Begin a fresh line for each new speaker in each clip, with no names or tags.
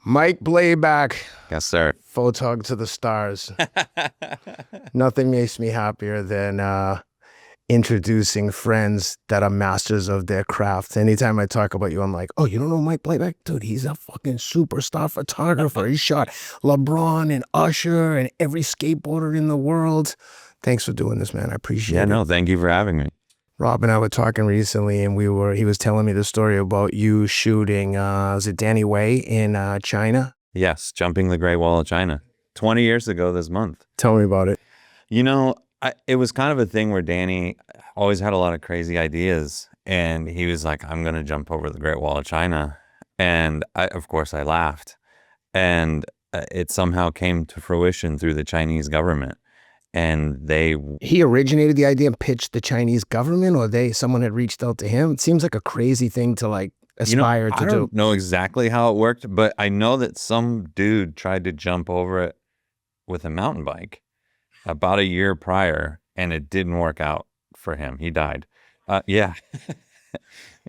Mike Blabac.
Yes, sir.
Photog to the stars. Nothing makes me happier than introducing friends that are masters of their craft. Anytime I talk about you, I'm like, oh, you don't know Mike Blabac? Dude, he's a fucking superstar photographer. He shot LeBron and Usher and every skateboarder in the world. Thanks for doing this, man. I appreciate it.
Yeah, no, thank you for having me.
Rob and I were talking recently, and he was telling me the story about you shooting, was it Danny Way in China?
Yes, jumping the Great Wall of China 20 years ago this month.
Tell me about it.
You know, it was kind of a thing where Danny always had a lot of crazy ideas, and he was like, I'm going to jump over the Great Wall of China. And of course, I laughed. And it somehow came to fruition through the Chinese government. And
he originated the idea and pitched the Chinese government, or someone had reached out to him. It seems like a crazy thing to like aspire to do.
I don't know exactly how it worked, but I know that some dude tried to jump over it with a mountain bike about a year prior, and it didn't work out for him. He died. Yeah.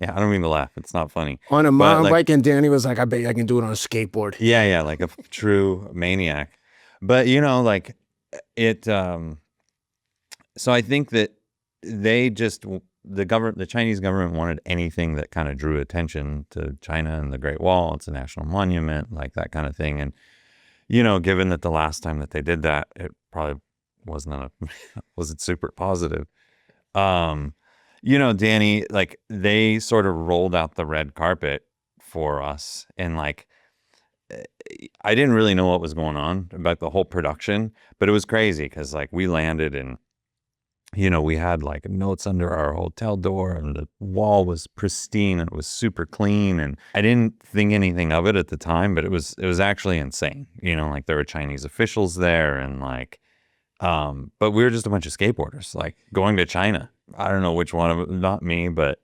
Yeah, I don't mean to laugh. It's not funny.
On a mountain bike, and Danny was like, I bet I can do it on a skateboard.
Yeah, like a true maniac. But, you know, like it, so I think that the Chinese government wanted anything that kind of drew attention to China and the Great Wall. It's a national monument, like that kind of thing. And, you know, given that the last time that they did that, it probably wasn't super positive. You know, Danny, like they sort of rolled out the red carpet for us, and like, I didn't really know what was going on about the whole production, but it was crazy because like we landed and, you know, we had like notes under our hotel door, and the wall was pristine and it was super clean. And I didn't think anything of it at the time, but it was actually insane. You know, like there were Chinese officials there, and like, but we were just a bunch of skateboarders, like going to China. I don't know which one of them, not me, but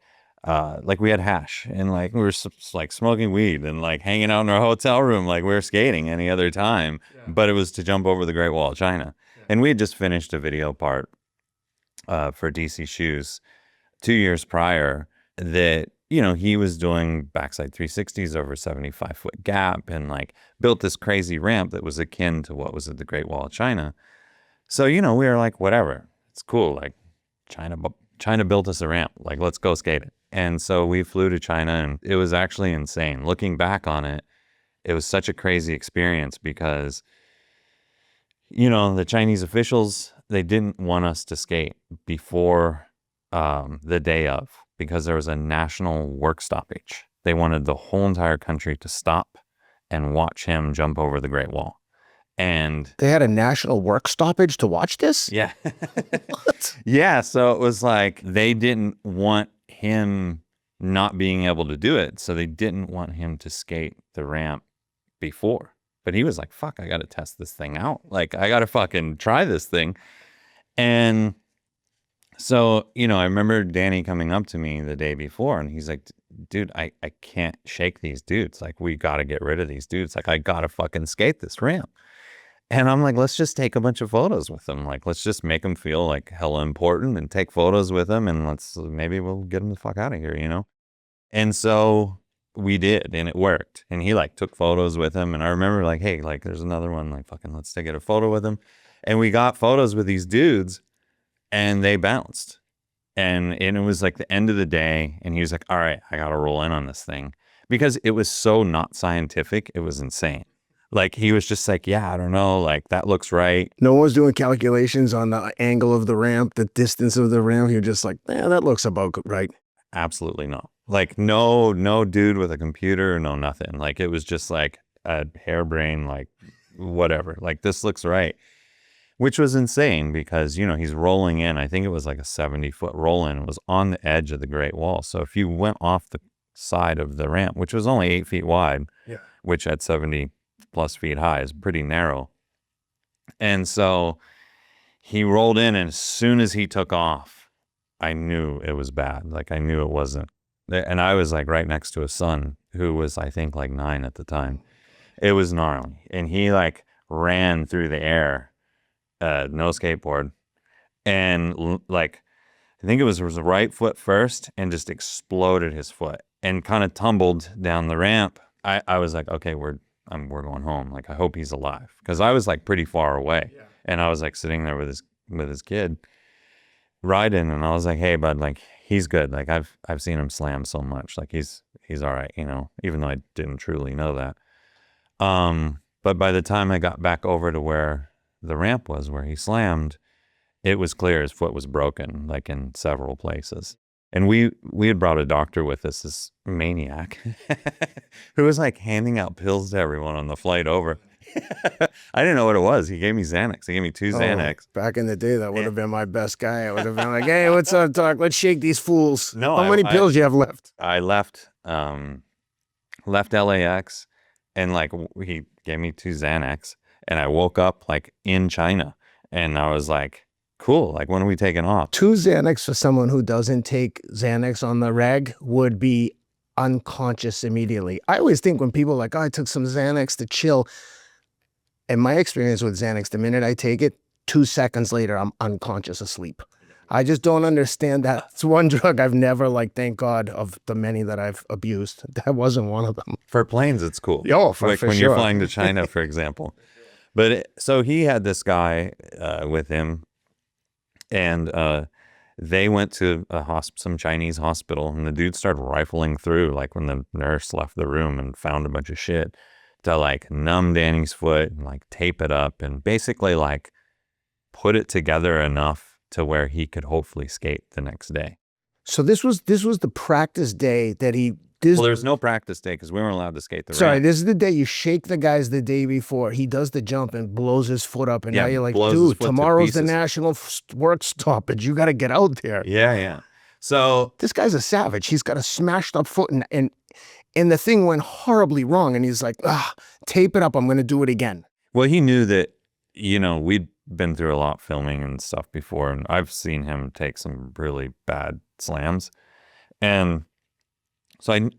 like we had hash, and like we were like smoking weed and like hanging out in our hotel room like we were skating any other time. Yeah. But it was to jump over the Great Wall of China. Yeah. And we had just finished a video part for DC Shoes 2 years prior that, you know, he was doing backside 360s over a 75-foot gap, and like built this crazy ramp that was akin to what was at the Great Wall of China. So, you know, we were like, whatever, it's cool. Like China built us a ramp, like let's go skate it. And so we flew to China, and it was actually insane. Looking back on it, it was such a crazy experience because, you know, the Chinese officials, they didn't want us to skate before the day of, because there was a national work stoppage. They wanted the whole entire country to stop and watch him jump over the Great Wall. And
they had a national work stoppage to watch this?
Yeah. Yeah. So it was like they didn't want him not being able to do it. So they didn't want him to skate the ramp before. But he was like, fuck, I got to test this thing out. Like, I got to fucking try this thing. And so, you know, I remember Danny coming up to me the day before, and he's like, dude, I can't shake these dudes. Like, we got to get rid of these dudes. Like, I got to fucking skate this ramp. And I'm like, let's just take a bunch of photos with them. Like, let's just make them feel like hella important and take photos with them. And maybe we'll get them the fuck out of here, you know? And so we did, and it worked. And he like took photos with him. And I remember like, hey, like there's another one, like fucking let's take a photo with him. And we got photos with these dudes, and they bounced. And it was like the end of the day. And he was like, all right, I got to roll in on this thing, because it was so not scientific. It was insane. Like, he was just like, yeah, I don't know, like, that looks right.
No one was doing calculations on the angle of the ramp, the distance of the ramp. You're just like, yeah, that looks about right.
Absolutely no. Like, no dude with a computer, no nothing. Like, it was just like a harebrained, like, whatever. Like, this looks right. Which was insane because, you know, he's rolling in. I think it was like a 70-foot roll in. It was on the edge of the Great Wall. So if you went off the side of the ramp, which was only 8 feet wide, yeah, which at 70+ feet high is pretty narrow. And so he rolled in, and as soon as he took off, I knew it was bad. Like, I knew it wasn't. And I was like right next to his son, who was, I think, like 9 at the time. It was gnarly. And he like ran through the air, no skateboard. And like, I think it was his right foot first, and just exploded his foot and kind of tumbled down the ramp. I was like, okay, we're we're going home. Like, I hope he's alive. Because I was like pretty far away. Yeah. And I was like sitting there with his kid riding, and I was like, hey, bud, like, he's good. Like, I've seen him slam so much. Like, he's all right, you know, even though I didn't truly know that. But by the time I got back over to where the ramp was, where he slammed, it was clear his foot was broken, like in several places. And we had brought a doctor with us, this maniac, who was like handing out pills to everyone on the flight over. I didn't know what it was. He gave me Xanax. He gave me 2 Xanax.
Back in the day, that would have been my best guy. I would have been like, hey, what's up, Doc? Let's shake these fools.
No,
How many pills you have left?
I left LAX, and like he gave me 2 Xanax, and I woke up like in China, and I was like, cool, like, when are we taking off?
2 Xanax for someone who doesn't take Xanax on the reg would be unconscious immediately. I always think when people are like, oh, I took some Xanax to chill. In my experience with Xanax, the minute I take it, 2 seconds later, I'm unconscious asleep. I just don't understand that. It's one drug I've never, like, thank God, of the many that I've abused, that wasn't one of them.
For planes, it's cool.
Oh, for
when
sure.
You're flying to China, for example. But so he had this guy with him, and they went to some Chinese hospital, and the dude started rifling through, like, when the nurse left the room, and found a bunch of shit to, like, numb Danny's foot and, like, tape it up and basically, like, put it together enough to where he could hopefully skate the next day.
So this was the practice day that he...
Well, there's no practice day because we weren't allowed to skate the ramp.
Sorry, this is the day you shake the guys the day before. He does the jump and blows his foot up. And now you're like, dude, tomorrow's the national work stoppage. You got to get out there.
Yeah. So
this guy's a savage. He's got a smashed up foot, and the thing went horribly wrong. And he's like, tape it up. I'm going to do it again.
Well, he knew that, you know, we'd been through a lot filming and stuff before, and I've seen him take some really bad slams. And so I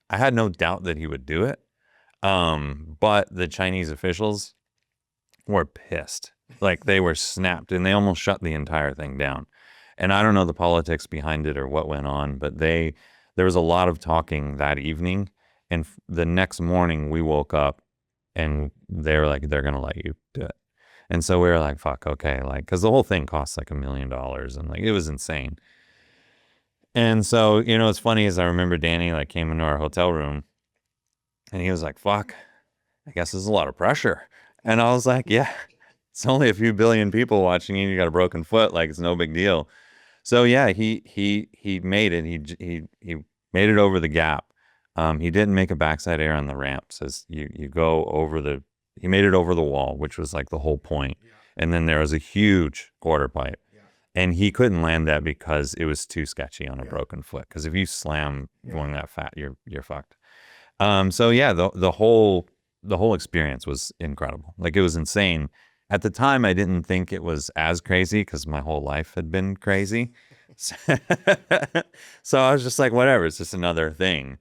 had no doubt that he would do it. But the Chinese officials were pissed. Like, they were snapped, and they almost shut the entire thing down. And I don't know the politics behind it or what went on, but there was a lot of talking that evening. And the next morning we woke up and they were like, they're going to let you do it. And so we were like, fuck, okay. Like, cause the whole thing cost like $1 million, and like, it was insane. And so, you know, what's funny is I remember Danny like came into our hotel room and he was like, fuck, I guess there's a lot of pressure. And I was like, yeah, it's only a few billion people watching you. You got a broken foot. Like, it's no big deal. So yeah, he made it. He made it over the gap. He didn't make a backside air on the ramp. Says you go over he made it over the wall, which was like the whole point. Yeah. And then there was a huge quarter pipe. Yeah. And he couldn't land that because it was too sketchy on a broken foot. Because if you slam going that fat, you're fucked. So yeah, the whole experience was incredible. Like, it was insane. At the time, I didn't think it was as crazy because my whole life had been crazy. So I was just like, whatever, it's just another thing.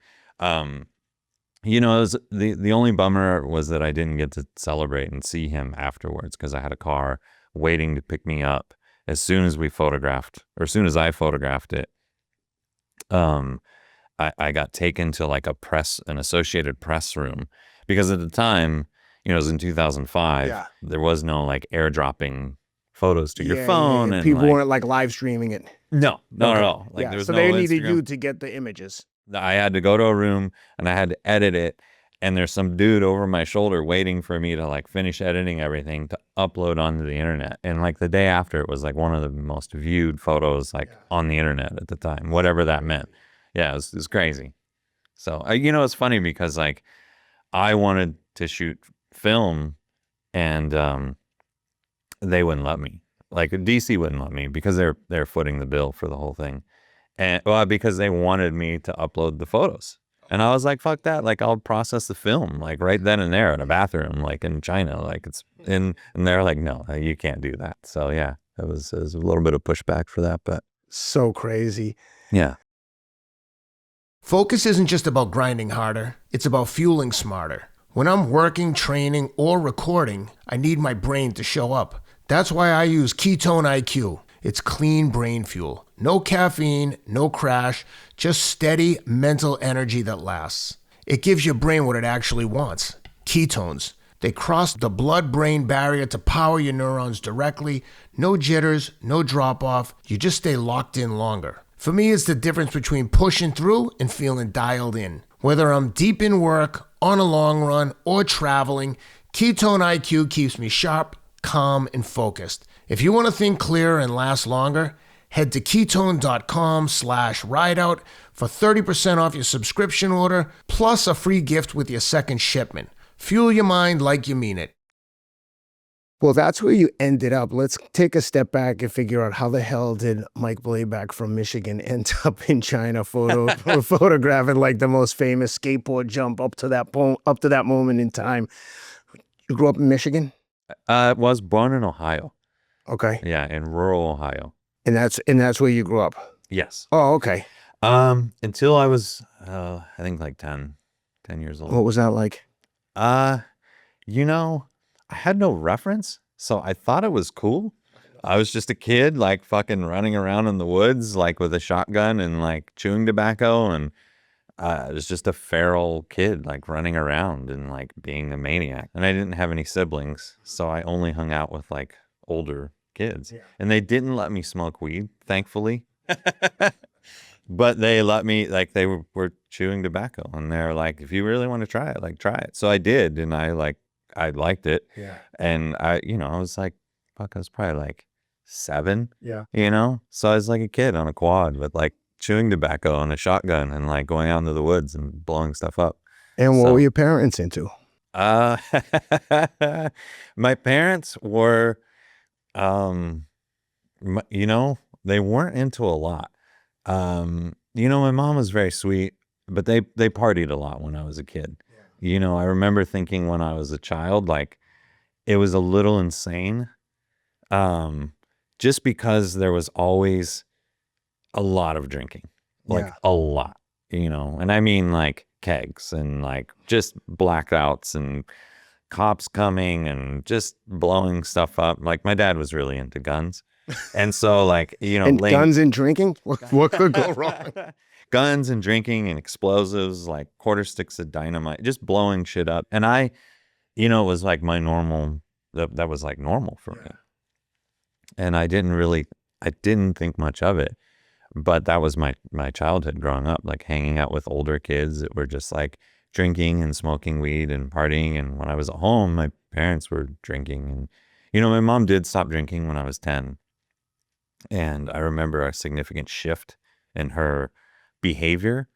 You know, it was the only bummer was that I didn't get to celebrate and see him afterwards because I had a car waiting to pick me up as soon as I photographed it. I got taken to like an Associated Press room because at the time, you know, it was in 2005. Yeah. There was no like airdropping photos to your phone. And
people weren't like live streaming it.
No, not at all. Like, there was
so
no
they needed
Instagram.
you to get the images.
I had to go to a room and I had to edit it. And there's some dude over my shoulder waiting for me to like finish editing everything to upload onto the internet. And like the day after, it was like one of the most viewed photos like on the internet at the time, whatever that meant. Yeah, it was crazy. So, you know, it's funny because like I wanted to shoot film and they wouldn't let me. Like, DC wouldn't let me because they're footing the bill for the whole thing. And well, because they wanted me to upload the photos. And I was like, fuck that. Like, I'll process the film like right then and there in a bathroom, like in China. Like, it's in, and they're like, no, you can't do that. So yeah, it was a little bit of pushback for that, but
so crazy.
Yeah.
Focus isn't just about grinding harder. It's about fueling smarter. When I'm working, training, or recording, I need my brain to show up. That's why I use Ketone IQ. It's clean brain fuel. No caffeine, no crash, just steady mental energy that lasts. It gives your brain what it actually wants. ketones. They cross the blood-brain barrier to power your neurons directly. No jitters, no drop-off. You just stay locked in longer. For me, it's the difference between pushing through and feeling dialed in. Whether I'm deep in work, on a long run, or traveling, Ketone IQ keeps me sharp, calm, and focused. If you want to think clearer and last longer, head to ketone.com/rideout for 30% off your subscription order, plus a free gift with your second shipment. Fuel your mind like you mean it.
Well, that's where you ended up. Let's take a step back and figure out how the hell did Mike Blabac from Michigan end up in China photographing like the most famous skateboard jump up to that moment in time. You grew up in Michigan?
I was born in Ohio.
Okay.
Yeah, in rural Ohio.
And that's where you grew up?
Yes.
Oh, okay.
Until I was, I think like 10 years old.
What was that like?
You know, I had no reference, so I thought it was cool. I was just a kid, like fucking running around in the woods, like with a shotgun and like chewing tobacco. And I was just a feral kid, like running around and like being a maniac. And I didn't have any siblings, so I only hung out with like older kids. Yeah. And they didn't let me smoke weed, thankfully. But they let me, like, they were chewing tobacco, and they're like, if you really want to try it, like, try it. So I did, and I liked it. Yeah. And I was like, fuck, I was probably like 7. Yeah. So I was like a kid on a quad with like chewing tobacco and a shotgun and like going out into the woods and blowing stuff up.
And what were your parents into?
My parents were, they weren't into a lot. My mom was very sweet, but they partied a lot when I was a kid. Yeah. I remember thinking when I was a child, like it was a little insane. Just because there was always a lot of drinking, like a lot, and I mean like kegs and like just blackouts and cops coming and just blowing stuff up. Like my dad was really into guns. And so like,
and guns and drinking, what could go wrong?
Guns and drinking and explosives, like quarter sticks of dynamite, just blowing shit up. And it was like my normal, that was like normal for me. And I didn't think much of it, but that was my childhood growing up, like hanging out with older kids that were just like drinking and smoking weed and partying. And when I was at home, my parents were drinking. And, my mom did stop drinking when I was 10. And I remember a significant shift in her behavior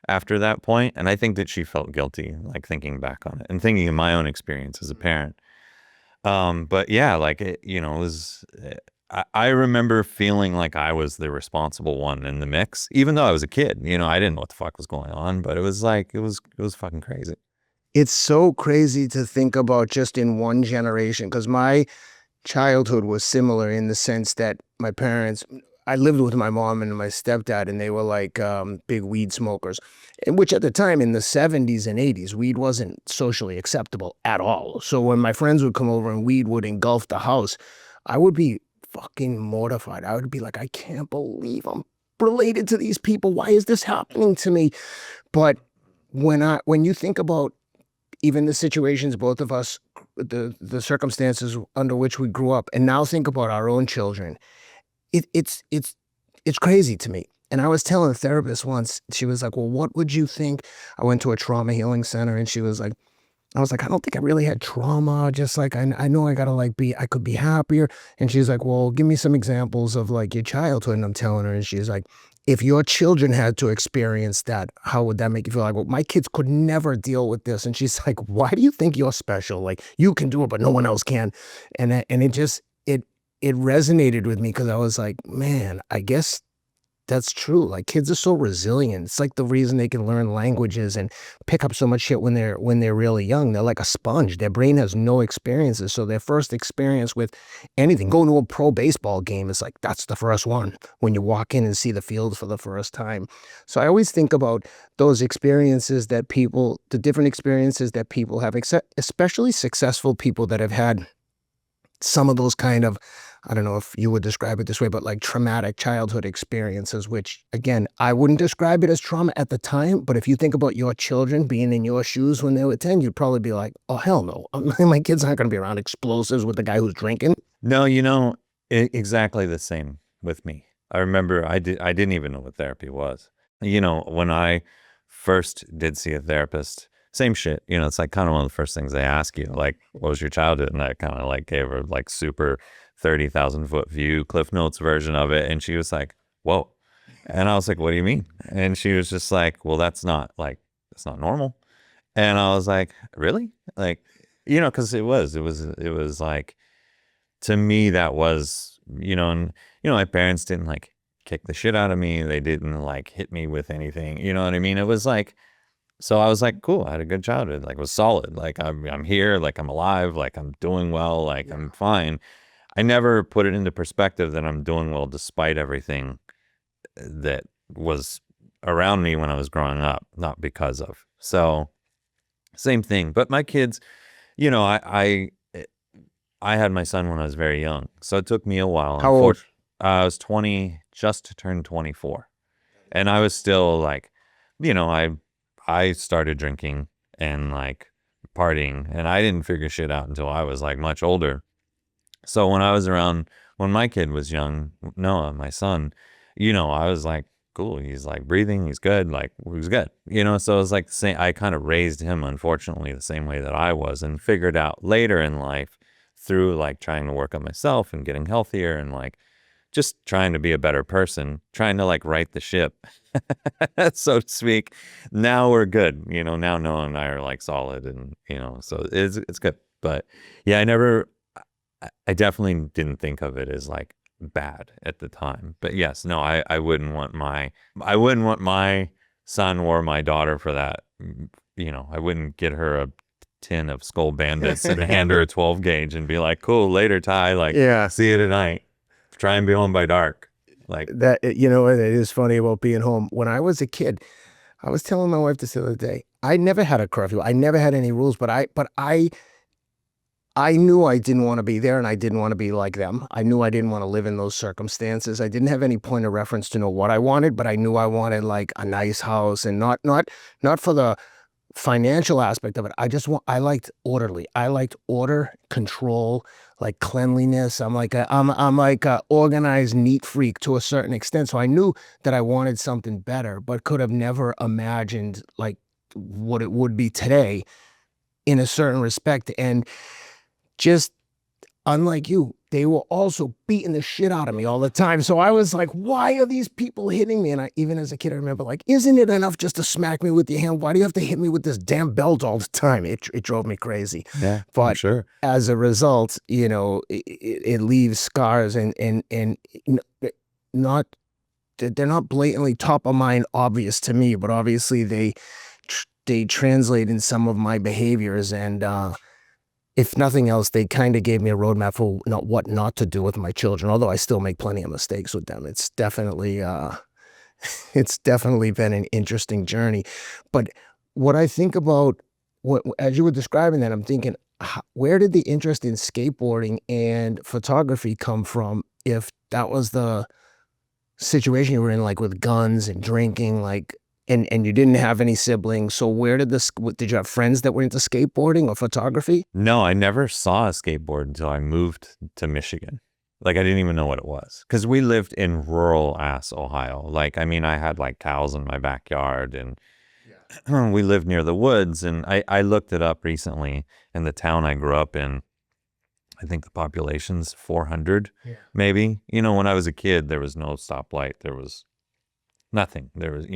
after that point. And I think that she felt guilty, like thinking back on it and thinking of my own experience as a parent. But yeah, like it was, I remember feeling like I was the responsible one in the mix, even though I was a kid. I didn't know what the fuck was going on, but it was like, it was fucking crazy.
It's so crazy to think about just in one generation, because my childhood was similar in the sense that my parents, I lived with my mom and my stepdad, and they were like big weed smokers, which at the time in the 70s and 80s, weed wasn't socially acceptable at all. So when my friends would come over and weed would engulf the house, I would be fucking mortified. I would be like, I can't believe I'm related to these people. Why is this happening to me? But when you think about even the situations both of us, the circumstances under which we grew up, and now think about our own children, it's crazy to me. And I was telling a therapist once, she was like, well, what would you think? I went to a trauma healing center, and she was like, I was like, I don't think I really had trauma. Just like, I know I gotta I could be happier. And she's like, well, give me some examples of like your childhood. And I'm telling her, and she's like, if your children had to experience that, how would that make you feel? Like, well, my kids could never deal with this. And she's like, why do you think you're special? Like, you can do it, but no one else can. And it resonated with me, because I was like, man, I guess that's true. Like, kids are so resilient. It's like the reason they can learn languages and pick up so much shit when they're really young. They're like a sponge. Their brain has no experiences. So their first experience with anything, going to a pro baseball game, is like, that's the first one when you walk in and see the field for the first time. So I always think about those experiences that the different experiences that people have, especially successful people that have had some of those kind of I don't know if you would describe it this way, but like traumatic childhood experiences, which again, I wouldn't describe it as trauma at the time, but if you think about your children being in your shoes when they were 10, you'd probably be like, oh, hell no. My kids aren't going to be around explosives with the guy who's drinking.
No, exactly the same with me. I remember I didn't even know what therapy was. When I first did see a therapist, same shit. It's like kind of one of the first things they ask you, like, what was your childhood? And I kind of like gave her like super 30,000-foot view, Cliff Notes version of it. And she was like, whoa. And I was like, what do you mean? And she was just like, well, that's not normal. And I was like, really? Like, because it was like, to me, that was, and, my parents didn't like kick the shit out of me. They didn't like hit me with anything. You know what I mean? It was like, so I was like, cool, I had a good childhood, like it was solid. Like I'm here, like I'm alive, like I'm doing well, like I'm fine. I never put it into perspective that I'm doing well despite everything that was around me when I was growing up, not because of. So same thing. But my kids, I had my son when I was very young, so it took me a while.
How old?
I was 20, just turned 24, and I was still like, I started drinking and like partying, and I didn't figure shit out until I was like much older. So when my kid was young, Noah, my son, I was like, cool, he's like breathing, he's good, like he's good, so it was like the same. I kind of raised him, unfortunately, the same way that I was, and figured out later in life through like trying to work on myself and getting healthier and like just trying to be a better person, trying to like right the ship, so to speak. Now we're good. Now Noah and I are like solid, and, so it's good. But yeah, I definitely didn't think of it as like bad at the time. But yes, no, I wouldn't want my son or my daughter for that. I wouldn't get her a tin of Skull Bandits and hand her a 12 gauge and be like, cool, later, Ty, like, see you tonight. Try and be home by dark. Like
that, it is funny about being home. When I was a kid, I was telling my wife this the other day, I never had a curfew. I never had any rules, but I knew I didn't want to be there, and I didn't want to be like them. I knew I didn't want to live in those circumstances. I didn't have any point of reference to know what I wanted, but I knew I wanted like a nice house, and not for the financial aspect of it. I liked orderly. I liked order, control, like cleanliness. I'm like a organized, neat freak to a certain extent. So I knew that I wanted something better, but could have never imagined like what it would be today in a certain respect. And just unlike you, they were also beating the shit out of me all the time. So I was like, why are these people hitting me? And even as a kid, I remember like, isn't it enough just to smack me with your hand? Why do you have to hit me with this damn belt all the time? It drove me crazy.
Yeah,
but
sure.
As a result, it leaves scars, and not, they're not blatantly top of mind obvious to me, but obviously they translate in some of my behaviors, and if nothing else, they kind of gave me a roadmap for what not to do with my children, although I still make plenty of mistakes with them. It's definitely been an interesting journey. But what I think about, as you were describing that, I'm thinking, where did the interest in skateboarding and photography come from if that was the situation you were in, like with guns and drinking, like, and you didn't have any siblings. So did you have friends that were into skateboarding or photography?
No, I never saw a skateboard until I moved to Michigan. Like I didn't even know what it was, because we lived in rural ass Ohio. Like, I mean, I had like cows in my backyard, and we lived near the woods. And I looked it up recently, in the town I grew up in, I think the population's 400, maybe. When I was a kid, there was no stoplight. There was nothing. There was,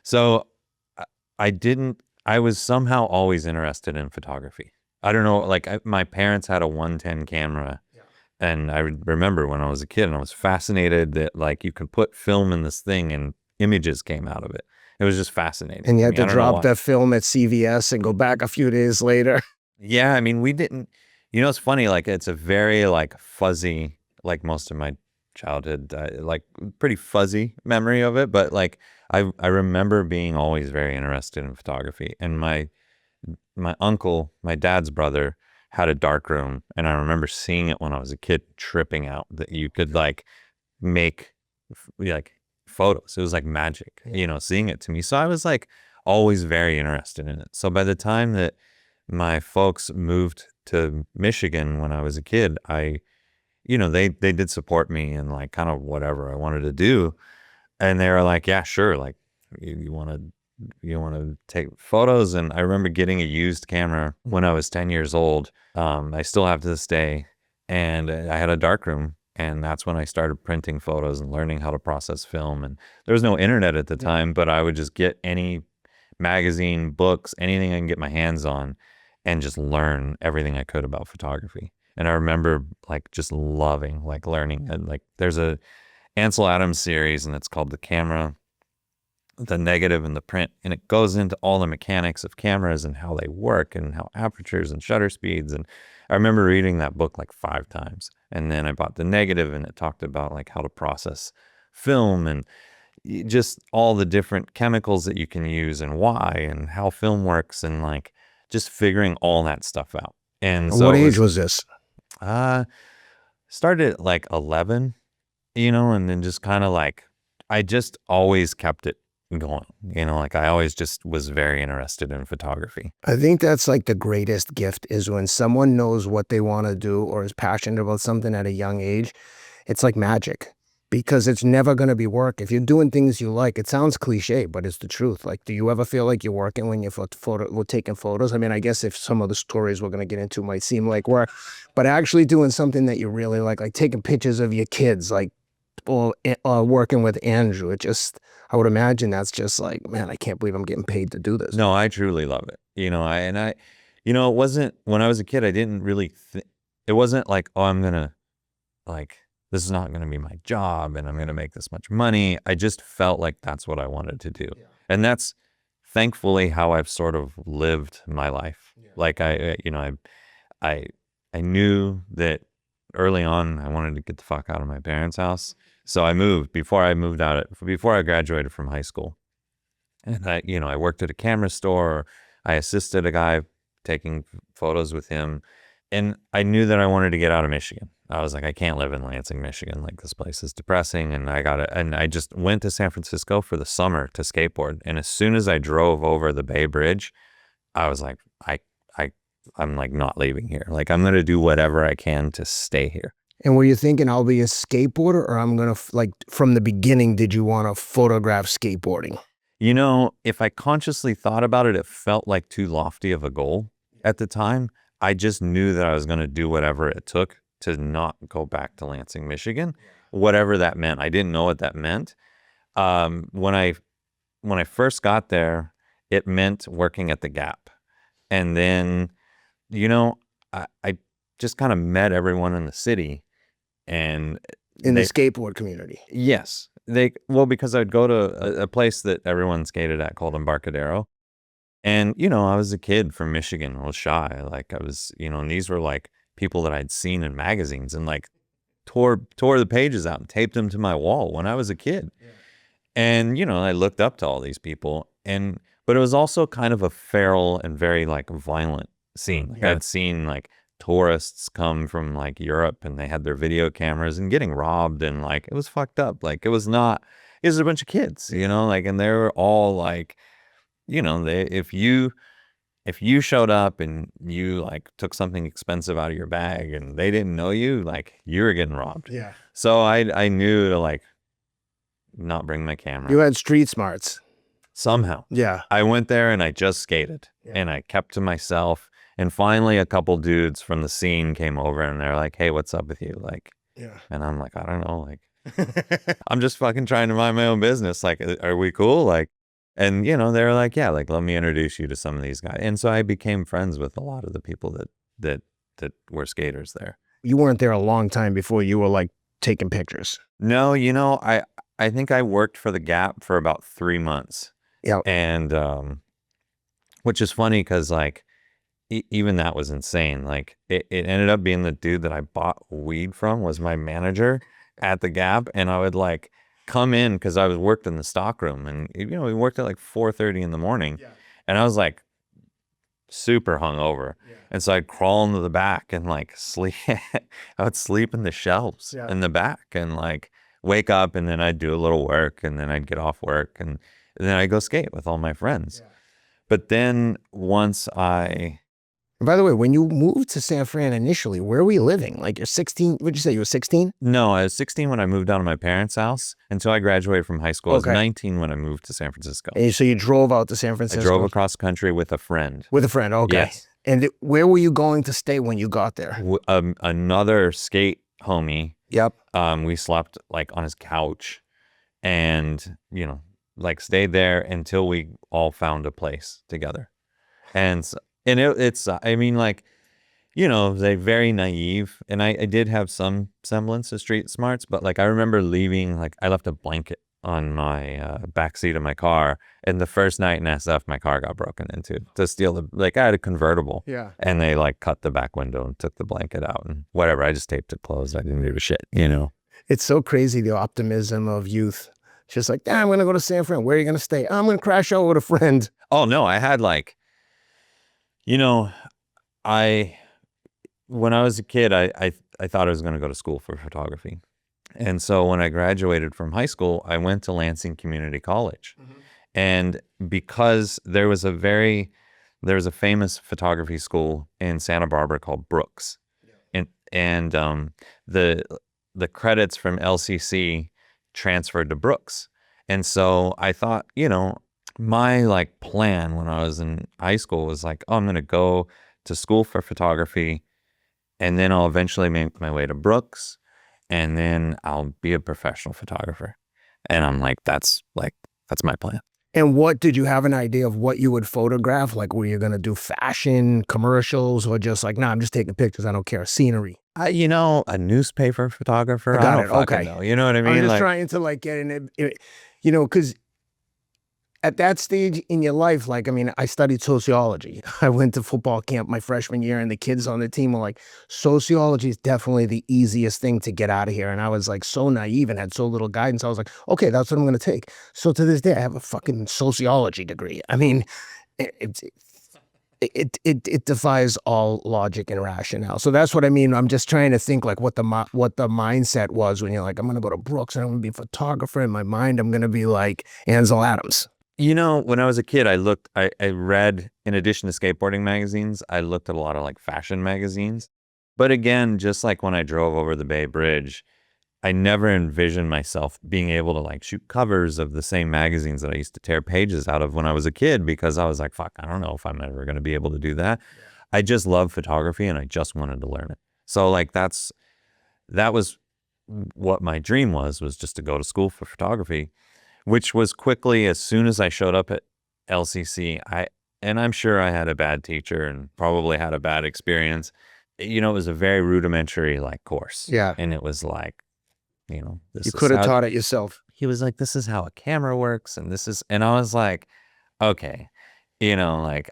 So I was somehow always interested in photography. I don't know, like my parents had a 110 camera, and I remember when I was a kid, and I was fascinated that like you could put film in this thing and images came out of it. It was just fascinating.
And you had to drop that film at CVS and go back a few days later.
Yeah, I mean, we didn't, it's funny, like it's a very like fuzzy, like most of my childhood, like pretty fuzzy memory of it, but like I remember being always very interested in photography. And my uncle, my dad's brother, had a dark room, and I remember seeing it when I was a kid, tripping out that you could like make like photos. It was like magic, seeing it to me. So I was like always very interested in it. So by the time that my folks moved to Michigan when I was a kid, they did support me in like kind of whatever I wanted to do. And they were like, yeah, sure. Like you want to take photos. And I remember getting a used camera when I was 10 years old. I still have to this day. And I had a darkroom, and that's when I started printing photos and learning how to process film. And there was no internet at the time, but I would just get any magazine, books, anything I can get my hands on, and just learn everything I could about photography. And I remember like just loving like learning. And like there's a Ansel Adams series, and it's called The Camera, the Negative, and the Print. And it goes into all the mechanics of cameras and how they work and how apertures and shutter speeds. And I remember reading that book like 5 times. And then I bought the Negative, and it talked about like how to process film and just all the different chemicals that you can use and why and how film works, and like just figuring all that stuff out. And so
what age was this?
Started at like 11, and then just kind of like, I just always kept it going, like I always just was very interested in photography.
I think that's like the greatest gift, is when someone knows what they want to do or is passionate about something at a young age. It's like magic, because it's never going to be work. If you're doing things you like, it sounds cliche, but it's the truth. Like, do you ever feel like you're working when you're taking photos? I mean, I guess if some of the stories we're going to get into might seem like work, but actually doing something that you really like taking pictures of your kids, like, or working with Andrew, I would imagine that's just like, man, I can't believe I'm getting paid to do this.
No, I truly love it. It wasn't, when I was a kid, I didn't really it wasn't like, oh, I'm gonna like, this is not gonna be my job and I'm gonna make this much money. I just felt like that's what I wanted to do. Yeah. And that's thankfully how I've sort of lived my life. Yeah. Like I knew that early on I wanted to get the fuck out of my parents' house. So I moved before I graduated from high school. And I worked at a camera store. I assisted a guy taking photos with him. And I knew that I wanted to get out of Michigan. I was like, I can't live in Lansing, Michigan. Like, this place is depressing. And I just went to San Francisco for the summer to skateboard. And as soon as I drove over the Bay Bridge, I was like, I'm like not leaving here. Like, I'm going to do whatever I can to stay here.
And were you thinking I'll be a skateboarder, or I'm going to, like, from the beginning, did you want to photograph skateboarding?
If I consciously thought about it, it felt like too lofty of a goal at the time. I just knew that I was going to do whatever it took to not go back to Lansing, Michigan, whatever that meant. I didn't know what that meant. When I first got there, it meant working at the Gap. And then, I just kind of met everyone in the city. And
in the skateboard community.
Yes. Because I'd go to a place that everyone skated at called Embarcadero. And, I was a kid from Michigan. I was shy. Like, I was, and these were like people that I'd seen in magazines, and like tore the pages out and taped them to my wall when I was a kid. Yeah. And, I looked up to all these people, but it was also kind of a feral and very like violent scene. Like, I'd seen like tourists come from like Europe, and they had their video cameras and getting robbed, and like, it was fucked up. Like, it was a bunch of kids, like, and they were all like, if you showed up and you like took something expensive out of your bag and they didn't know you, like, you were getting robbed.
Yeah.
So I knew to like not bring my camera.
You had street smarts.
Somehow.
Yeah.
I went there and I just skated, and I kept to myself. And finally a couple dudes from the scene came over, and they're like, hey, what's up with you? Like, yeah. And I'm like, I don't know. Like, I'm just fucking trying to mind my own business. Like, are we cool? Like, and, they were like, yeah, like, let me introduce you to some of these guys. And so I became friends with a lot of the people that were skaters there.
You weren't there a long time before you were like taking pictures.
No, I think I worked for the Gap for about 3 months.
Yeah.
And, which is funny because like, even that was insane. Like, it ended up being the dude that I bought weed from was my manager at the Gap. And I would like come in because I was worked in the stockroom, and we worked at like 4:30 in the morning. Yeah. And I was like super hungover. And so I'd crawl into the back and like sleep. I would sleep in the shelves in the back and like wake up, and then I'd do a little work, and then I'd get off work, and then I'd go skate with all my friends. But then once I,
And by the way, when you moved to San Fran initially, where were you living? Like you're 16, what'd you say, you were 16?
no, I was 16 when I moved out of my parents' house until I graduated from high school. I was
Okay.
19 when I moved to San Francisco.
And so you drove out to San
I
Francisco?
drove across the country with a friend.
With a friend, okay.
Yes.
And where were you going to stay when you got there?
Another skate homie.
Yep.
We slept like on his couch, and like stayed there until we all found a place together. And it's I mean, like, they very naive, and I did have some semblance of street smarts, but like I remember leaving, like I left a blanket on my backseat of my car, and the first night in SF my car got broken into to steal I had a convertible, and they like cut the back window and took the blanket out and whatever. I just taped it closed. I didn't give a shit.
It's so crazy, the optimism of youth. It's just like, I'm gonna go to San Fran. Where are you gonna stay? I'm gonna crash out with a friend.
Oh no, I had like, when I was a kid, I thought I was going to go to school for photography. And so when I graduated from high school, I went to Lansing Community College. And because there was a famous photography school in Santa Barbara called Brooks. And the credits from LCC transferred to Brooks. And so I thought, my like plan when I was in high school was like, oh, I'm going to go to school for photography, and then I'll eventually make my way to Brooks, and then I'll be a professional photographer. And I'm like, that's my plan.
And what did you have an idea of what you would photograph? Like, were you going to do fashion, commercials, or just like, I'm just taking pictures, I don't care, scenery?
A newspaper photographer.
Got
I don't fucking know. You know what I mean?
I'm just trying to like get in it, because at that stage in your life, like, I mean, I studied sociology. I went to football camp my freshman year, and the kids on the team were like, sociology is definitely the easiest thing to get out of here. And I was like so naive and had so little guidance. I was like, okay, that's what I'm going to take. So to this day, I have a fucking sociology degree. I mean, it defies all logic and rationale. So that's what I mean. I'm just trying to think like what the mindset was when you're like, I'm going to go to Brooks and I'm going to be a photographer. In my mind, I'm going to be like Ansel Adams.
When I was a kid, I read, in addition to skateboarding magazines, I looked at a lot of like fashion magazines. But again, just like when I drove over the Bay Bridge, I never envisioned myself being able to like shoot covers of the same magazines that I used to tear pages out of when I was a kid, because I was like, fuck, I don't know if I'm ever going to be able to do that. I just love photography, and I just wanted to learn it. So like that was what my dream was just to go to school for photography. Which was quickly, as soon as I showed up at LCC, and I'm sure I had a bad teacher and probably had a bad experience. It was a very rudimentary like course.
Yeah.
And it was like, this
you could have taught it yourself.
He was like, this is how a camera works. And I was like, okay, like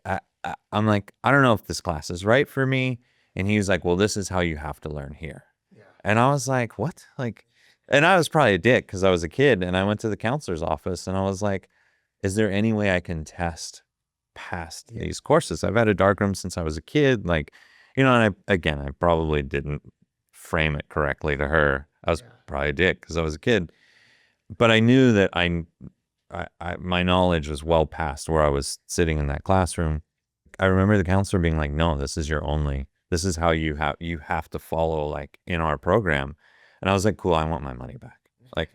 I'm like, I don't know if this class is right for me. And he was like, well, this is how you have to learn here. Yeah. And I was like, what? Like, and I was probably a dick because I was a kid, and I went to the counselor's office and I was like, is there any way I can test past these courses? I've had a darkroom since I was a kid. Like, and I probably didn't frame it correctly to her. I was probably a dick because I was a kid, but I knew that my knowledge was well past where I was sitting in that classroom. I remember the counselor being like, no, this is how you have to follow like in our program. And I was like, cool, I want my money back. Like,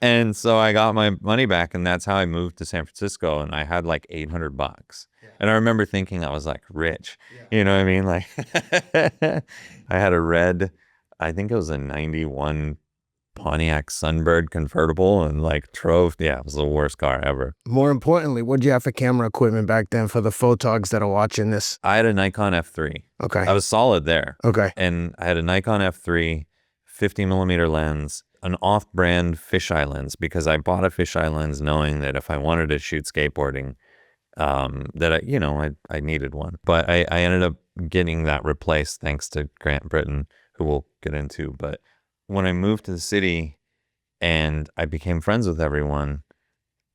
and so I got my money back, and that's how I moved to San Francisco, and I had like $800. Yeah. And I remember thinking I was like rich. Yeah. You know what I mean? Like I had a red, I think it was a 91 Pontiac Sunbird convertible, and like drove, it was the worst car ever.
More importantly, what'd you have for camera equipment back then for the photogs that are watching this?
I had a Nikon F3.
Okay.
I was solid there.
Okay.
And I had a Nikon F3, 50 millimeter lens, an off-brand fisheye lens, because I bought a fisheye lens knowing that if I wanted to shoot skateboarding, that I needed one. But I ended up getting that replaced thanks to Grant Brittain, who we'll get into. But when I moved to the city and I became friends with everyone,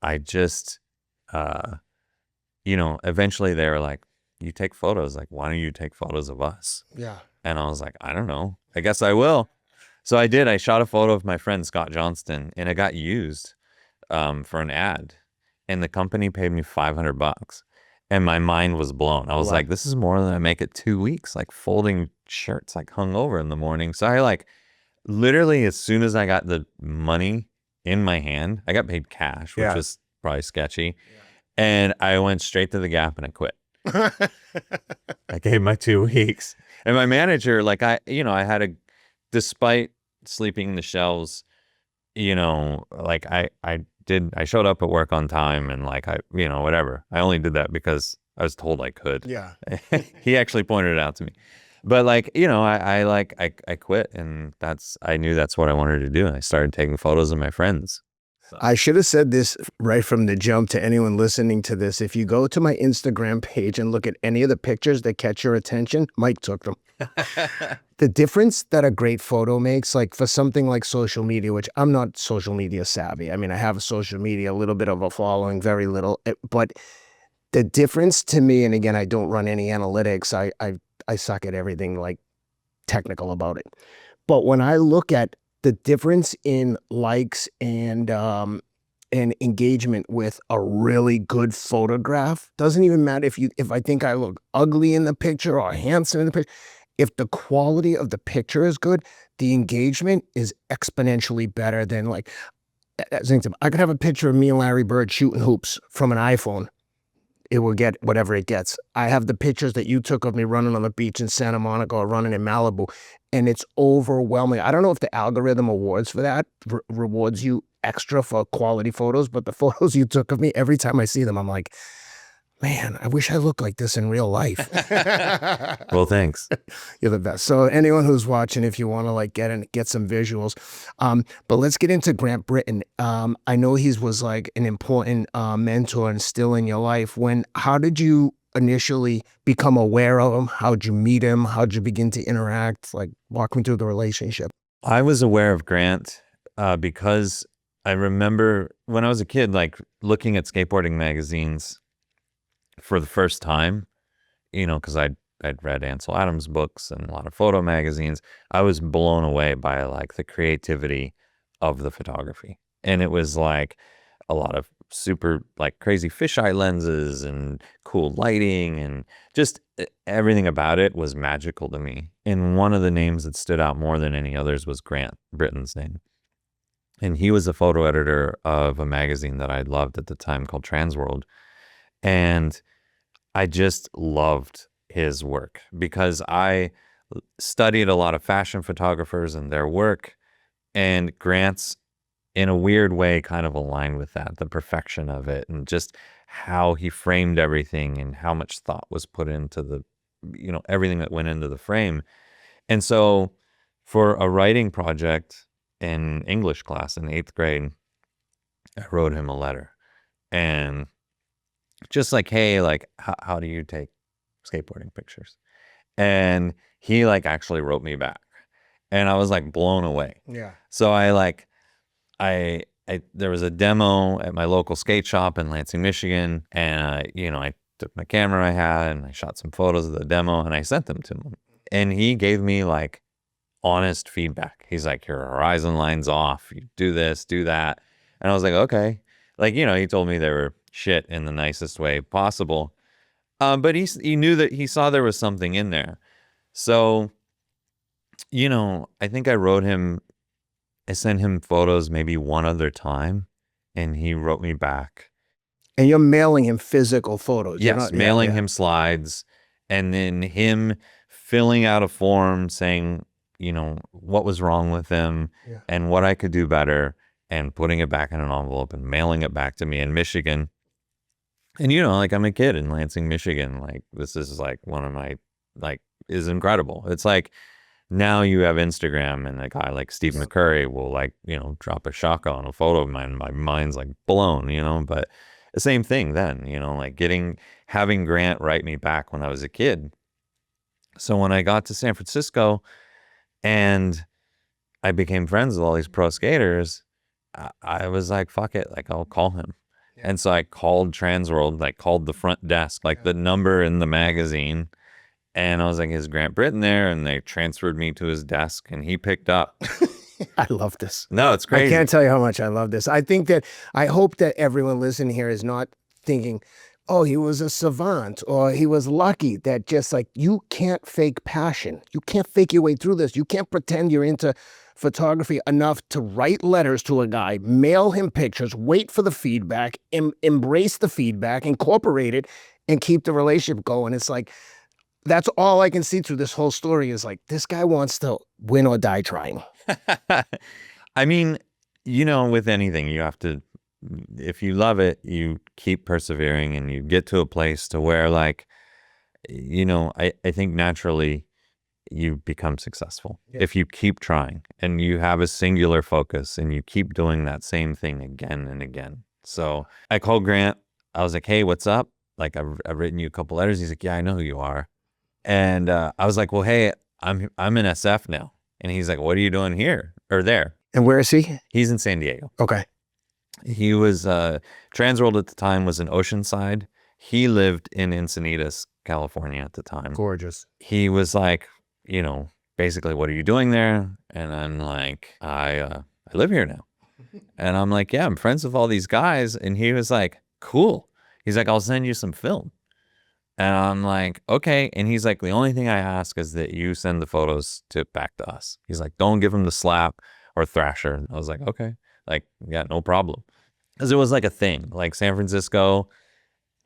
I just, eventually they were like, you take photos. Like, why don't you take photos of us?
Yeah.
And I was like, I don't know. I guess I will. So I did. I shot a photo of my friend Scott Johnston, and it got used for an ad, and the company paid me $500. And my mind was blown. I was
Wow.
like, this is more than I make it 2 weeks, like folding shirts, like hung over in the morning. So I like literally as soon as I got the money in my hand, I got paid cash, which
Yeah.
was probably sketchy. And I went straight to the Gap and I quit. I gave my 2 weeks. And my manager, like I had despite sleeping in the shelves, like I showed up at work on time and like whatever. I only did that because I was told I could.
Yeah.
He actually pointed it out to me. But like, I quit, and I knew that's what I wanted to do. And I started taking photos of my friends. So.
I should have said this right from the jump to anyone listening to this. If you go to my Instagram page and look at any of the pictures that catch your attention, Mike took them. The difference that a great photo makes, like for something like social media, which I'm not social media savvy. I mean, I have a social media, a little bit of a following, very little, but the difference to me, and again, I don't run any analytics. I suck at everything like technical about it. But when I look at the difference in likes and engagement with a really good photograph, doesn't even matter if I think I look ugly in the picture or handsome in the picture. If the quality of the picture is good, the engagement is exponentially better than like, as an example, I could have a picture of me and Larry Bird shooting hoops from an iPhone. It will get whatever it gets. I have the pictures that you took of me running on the beach in Santa Monica or running in Malibu, and it's overwhelming. I don't know if the algorithm awards for that rewards you extra for quality photos, but the photos you took of me, every time I see them, I'm like, man, I wish I looked like this in real life.
Well, thanks.
You're the best. So anyone who's watching, if you want to like get some visuals, but let's get into Grant Brittain. I know he was like an important mentor and still in your life. How did you initially become aware of him? How'd you meet him? How'd you begin to interact? Like, walk me through the relationship.
I was aware of Grant because I remember when I was a kid, like looking at skateboarding magazines for the first time, because I'd read Ansel Adams books and a lot of photo magazines. I was blown away by like the creativity of the photography. And it was like a lot of super like crazy fisheye lenses and cool lighting, and just everything about it was magical to me. And one of the names that stood out more than any others was Grant Brittain's name. And he was a photo editor of a magazine that I loved at the time called Transworld. And I just loved his work because I studied a lot of fashion photographers and their work, and Grant's, in a weird way, kind of aligned with that, the perfection of it, and just how he framed everything and how much thought was put into the, everything that went into the frame. And so for a writing project in English class in 8th grade, I wrote him a letter. And just like, hey, like, how do you take skateboarding pictures? And he like actually wrote me back, and I was like blown away.
Yeah.
So there was a demo at my local skate shop in Lansing, Michigan, and I took my camera I had and I shot some photos of the demo and I sent them to him, and he gave me like honest feedback. He's like, your horizon line's off. You do this, do that, and I was like, okay. Like, he told me they were shit in the nicest way possible. But he knew that he saw there was something in there. So, I think I sent him photos maybe one other time, and he wrote me back.
And you're mailing him physical photos.
Yes, mailing him slides, and then him filling out a form saying, what was wrong with him and what I could do better, and putting it back in an envelope and mailing it back to me in Michigan. And, like, I'm a kid in Lansing, Michigan. Like, this is like one of my, like, is incredible. It's like now you have Instagram, and a guy like Steve McCurry will like, drop a shaka on a photo of mine. My mind's like blown, but the same thing then, like having Grant write me back when I was a kid. So when I got to San Francisco and I became friends with all these pro skaters, I was like, fuck it, like I'll call him. And so I called Transworld, like called the front desk, like the number in the magazine. And I was like, is Grant Brittain there? And they transferred me to his desk and he picked up.
I love this.
No, it's
I
crazy.
can't tell you how much I love this. I hope that everyone listening here is not thinking, oh, he was a savant or he was lucky. That just like, you can't fake passion. You can't fake your way through this. You can't pretend you're into photography enough to write letters to a guy, mail him pictures, wait for the feedback, embrace the feedback, incorporate it, and keep the relationship going. It's like, that's all I can see through this whole story is like, this guy wants to win or die trying.
I mean, you know, with anything, you have to, if you love it, you keep persevering and you get to a place to where, like, you know, I think naturally you become successful. Yeah. If you keep trying and you have a singular focus and you keep doing that same thing again and again. So I called Grant. I was like, hey, what's up? Like, I've written you a couple letters. He's like, yeah, I know who you are. And I was like, well, hey, I'm in SF now. And he's like, what are you doing here or there?
And where is he?
He's in San Diego.
Okay.
He was, Transworld at the time was in Oceanside. He lived in Encinitas, California at the time.
Gorgeous.
He was like, you know, basically, what are you doing there? And I'm like, I live here now. And I'm like, yeah, I'm friends with all these guys. And he was like, cool. He's like, I'll send you some film. And I'm like, okay. And he's like, the only thing I ask is that you send the photos back to us. He's like, don't give him the slap or thrasher. And I was like, okay, like, yeah, no problem. Because it was like a thing. Like San Francisco,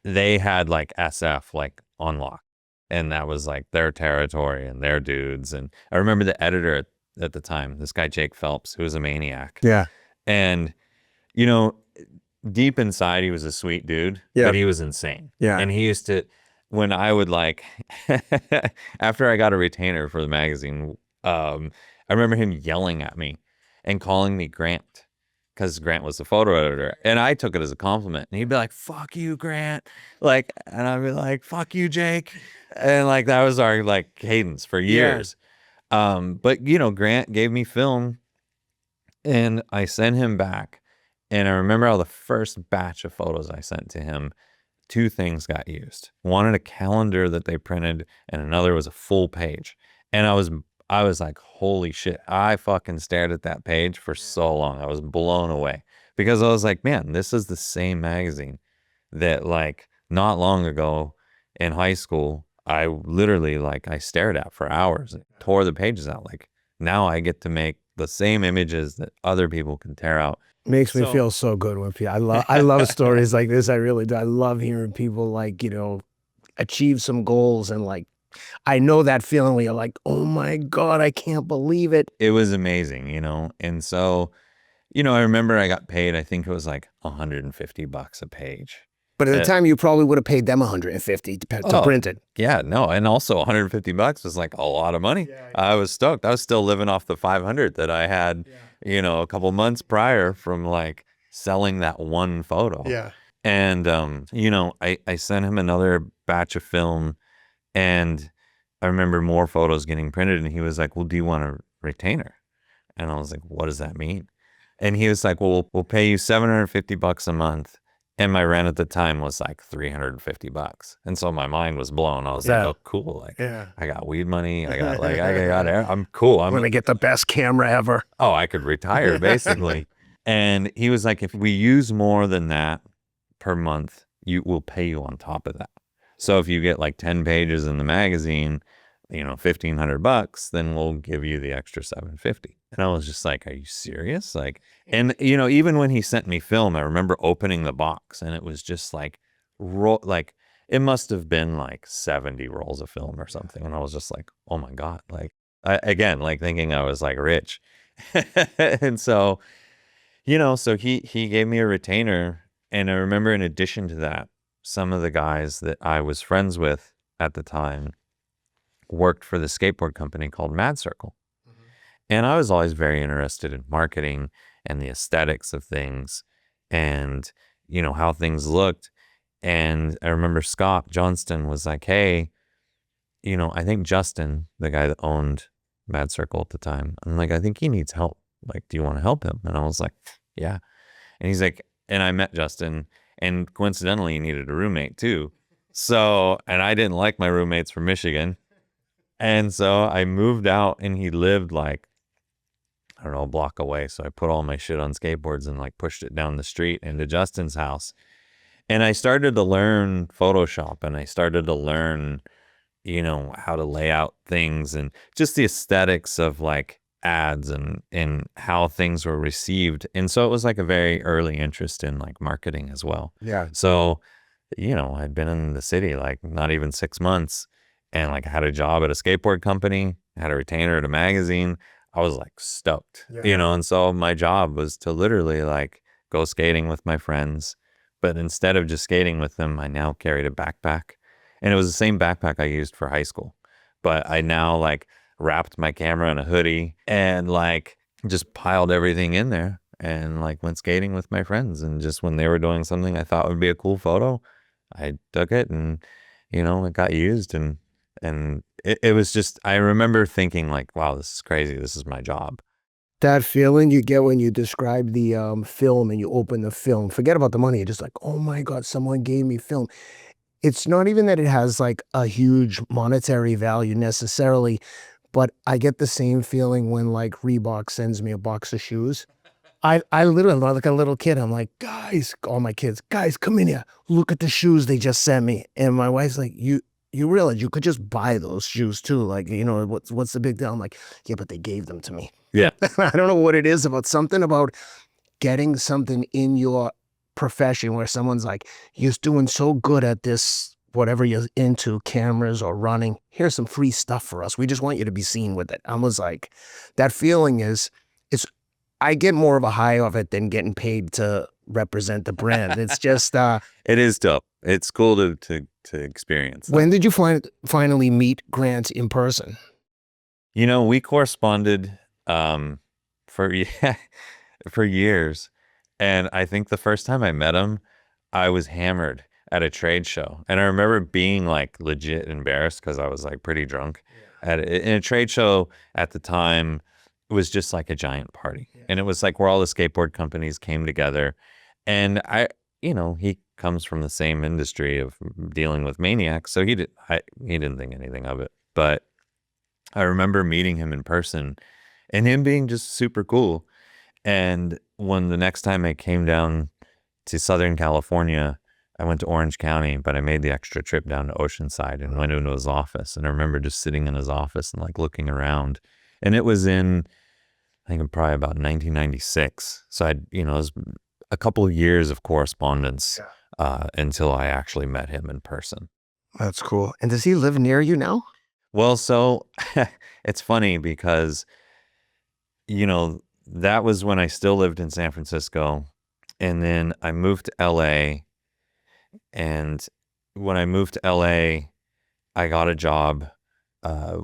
they had like SF like on lock. And that was like their territory and their dudes. And I remember the editor at the time, this guy, Jake Phelps, who was a maniac.
Yeah.
And, you know, deep inside, he was a sweet dude, but he was insane.
Yeah.
And he used to, when I would like, after I got a retainer for the magazine, I remember him yelling at me and calling me Grant, because Grant was the photo editor. And I took it as a compliment. And he'd be like, fuck you, Grant. Like, and I'd be like, fuck you, Jake. And like, that was our like cadence for years. Yeah. But you know, Grant gave me film and I sent him back. And I remember how the first batch of photos I sent to him, two things got used. One in a calendar that they printed and another was a full page. And I was like, holy shit. I fucking stared at that page for so long. I was blown away because I was like, man, this is the same magazine that like not long ago in high school, I literally like I stared at for hours and tore the pages out. Like now I get to make the same images that other people can tear out.
Makes me feel so good when people, I love stories like this. I really do. I love hearing people like, you know, achieve some goals and like, I know that feeling where you're like, oh my God, I can't believe it.
It was amazing, you know? And so, you know, I remember I got paid, I think it was like $150 a page.
But at the time, you probably would have paid them $150 to print it.
Yeah, no. And also $150 was like a lot of money. Yeah, I was stoked. I was still living off the 500 that I had, you know, a couple months prior from like selling that one photo.
Yeah.
And, you know, I sent him another batch of film and I remember more photos getting printed and he was like, well, do you want a retainer? And I was like, what does that mean? And he was like, well, we'll pay you $750 a month. And my rent at the time was like $350. And so my mind was blown. I was like, oh, cool. Like, I got weed money. I got like, I'm cool. I'm
going to get the best camera ever.
Oh, I could retire basically. And he was like, if we use more than that per month, we'll pay you on top of that. So if you get like 10 pages in the magazine, you know, $1,500, then we'll give you the extra $750. And I was just like, are you serious? Like, and you know, even when he sent me film, I remember opening the box and it was just like, like it must have been like 70 rolls of film or something. And I was just like, oh my God. Like, again, like thinking I was like rich. And so, you know, so he gave me a retainer. And I remember in addition to that, some of the guys that I was friends with at the time worked for the skateboard company called Mad Circle. Mm-hmm. And I was always very interested in marketing and the aesthetics of things and, you know, how things looked. And I remember Scott Johnston was like, hey, you know, I think Justin, the guy that owned Mad Circle at the time, I'm like, I think he needs help. Like, do you want to help him? And I was like, yeah. And he's like, and I met Justin And coincidentally, he needed a roommate too. So, and I didn't like my roommates from Michigan. And so I moved out and he lived like, I don't know, a block away. So I put all my shit on skateboards and like pushed it down the street into Justin's house. And I started to learn Photoshop and I started to learn, how to lay out things and just the aesthetics of like ads and how things were received. And so it was like a very early interest in like marketing as well.
Yeah.
So, I'd been in the city like not even 6 months and like I had a job at a skateboard company, had a retainer at a magazine. I was like stoked, and so my job was to literally like go skating with my friends. But instead of just skating with them, I now carried a backpack. And it was the same backpack I used for high school. But I now like wrapped my camera in a hoodie and like just piled everything in there and like went skating with my friends. And just when they were doing something I thought would be a cool photo, I took it and, it got used. And it was just, I remember thinking like, wow, this is crazy. This is my job.
That feeling you get when you describe the film and you open the film, forget about the money. You're just like, oh my God, someone gave me film. It's not even that it has like a huge monetary value necessarily, but I get the same feeling when like Reebok sends me a box of shoes. I literally, like a little kid, I'm like, guys, all my kids, guys, come in here. Look at the shoes they just sent me. And my wife's like, you realize you could just buy those shoes too. Like, what's the big deal? I'm like, yeah, but they gave them to me.
Yeah.
I don't know what it is something about getting something in your profession where someone's like, you're doing so good at this, whatever you're into, cameras or running, here's some free stuff for us. We just want you to be seen with it. I was like, that feeling I get more of a high of it than getting paid to represent the brand. It's just,
it is dope. It's cool to experience that.
When did you finally meet Grant in person?
We corresponded for years. And I think the first time I met him, I was hammered at a trade show. And I remember being like legit embarrassed because I was like pretty drunk. In a trade show at the time, it was just like a giant party. And it was like where all the skateboard companies came together. And he comes from the same industry of dealing with maniacs. So he didn't think anything of it. But I remember meeting him in person and him being just super cool. And when the next time I came down to Southern California, I went to Orange County, but I made the extra trip down to Oceanside and went into his office. And I remember just sitting in his office and like looking around. And it was in, I think probably about 1996. So it was a couple of years of correspondence until I actually met him in person.
That's cool. And does he live near you now?
Well, so it's funny because, that was when I still lived in San Francisco. And then I moved to LA. And when I moved to LA, I got a job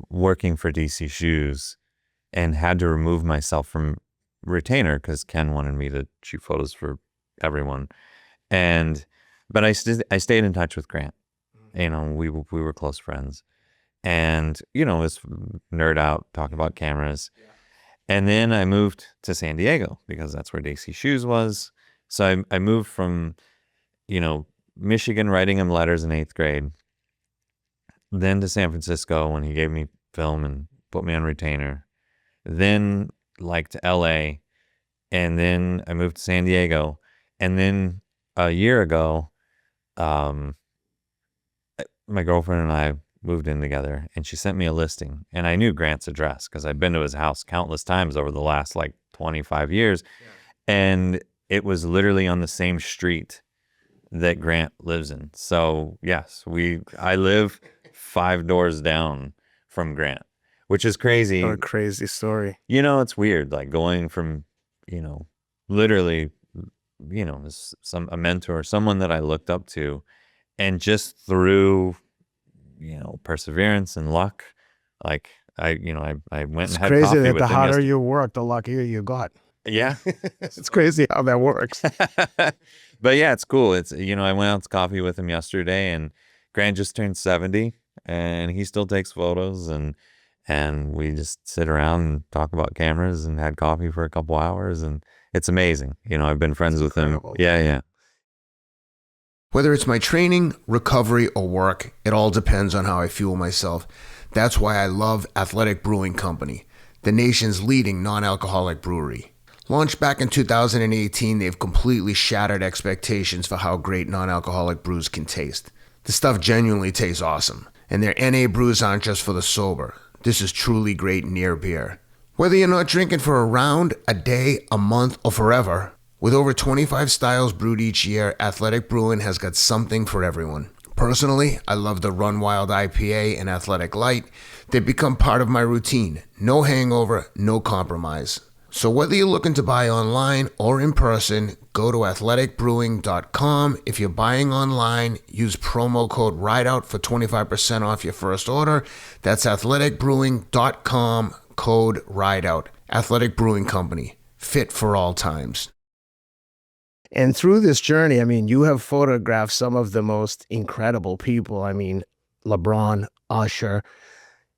working for DC Shoes and had to remove myself from retainer because Ken wanted me to shoot photos for everyone. But I stayed in touch with Grant. We were close friends. And, it was nerd out, talking about cameras. And then I moved to San Diego because that's where DC Shoes was. So I moved from, Michigan, writing him letters in 8th grade, then to San Francisco when he gave me film and put me on retainer, then like to LA, and then I moved to San Diego. And then a year ago, my girlfriend and I moved in together and she sent me a listing and I knew Grant's address because I'd been to his house countless times over the last like 25 years. And it was literally on the same street that Grant lives in. So yes, I live 5 doors down from Grant, which is crazy.
A crazy story.
It's weird, like going from, literally, a mentor, someone that I looked up to, and just through perseverance and luck, like I went and had
crazy
coffee
that
with
the
him
harder you work, the luckier you got.
Yeah.
It's crazy how that works.
But yeah, it's cool. It's, I went out to coffee with him yesterday and Grant just turned 70 and he still takes photos and we just sit around and talk about cameras and had coffee for a couple hours and it's amazing. I've been friends with him. Yeah.
Whether it's my training, recovery, or work, it all depends on how I fuel myself. That's why I love Athletic Brewing Company, the nation's leading non-alcoholic brewery. Launched back in 2018, they've completely shattered expectations for how great non-alcoholic brews can taste. The stuff genuinely tastes awesome, and their NA brews aren't just for the sober. This is truly great near beer. Whether you're not drinking for a round, a day, a month, or forever, with over 25 styles brewed each year, Athletic Brewing has got something for everyone. Personally, I love the Run Wild IPA and Athletic Light. They've become part of my routine. No hangover, no compromise. So whether you're looking to buy online or in person, go to athleticbrewing.com. If you're buying online, use promo code RIDEOUT for 25% off your first order. That's athleticbrewing.com, code RIDEOUT. Athletic Brewing Company, fit for all times.
And through this journey, I mean, you have photographed some of the most incredible people. I mean, LeBron, Usher.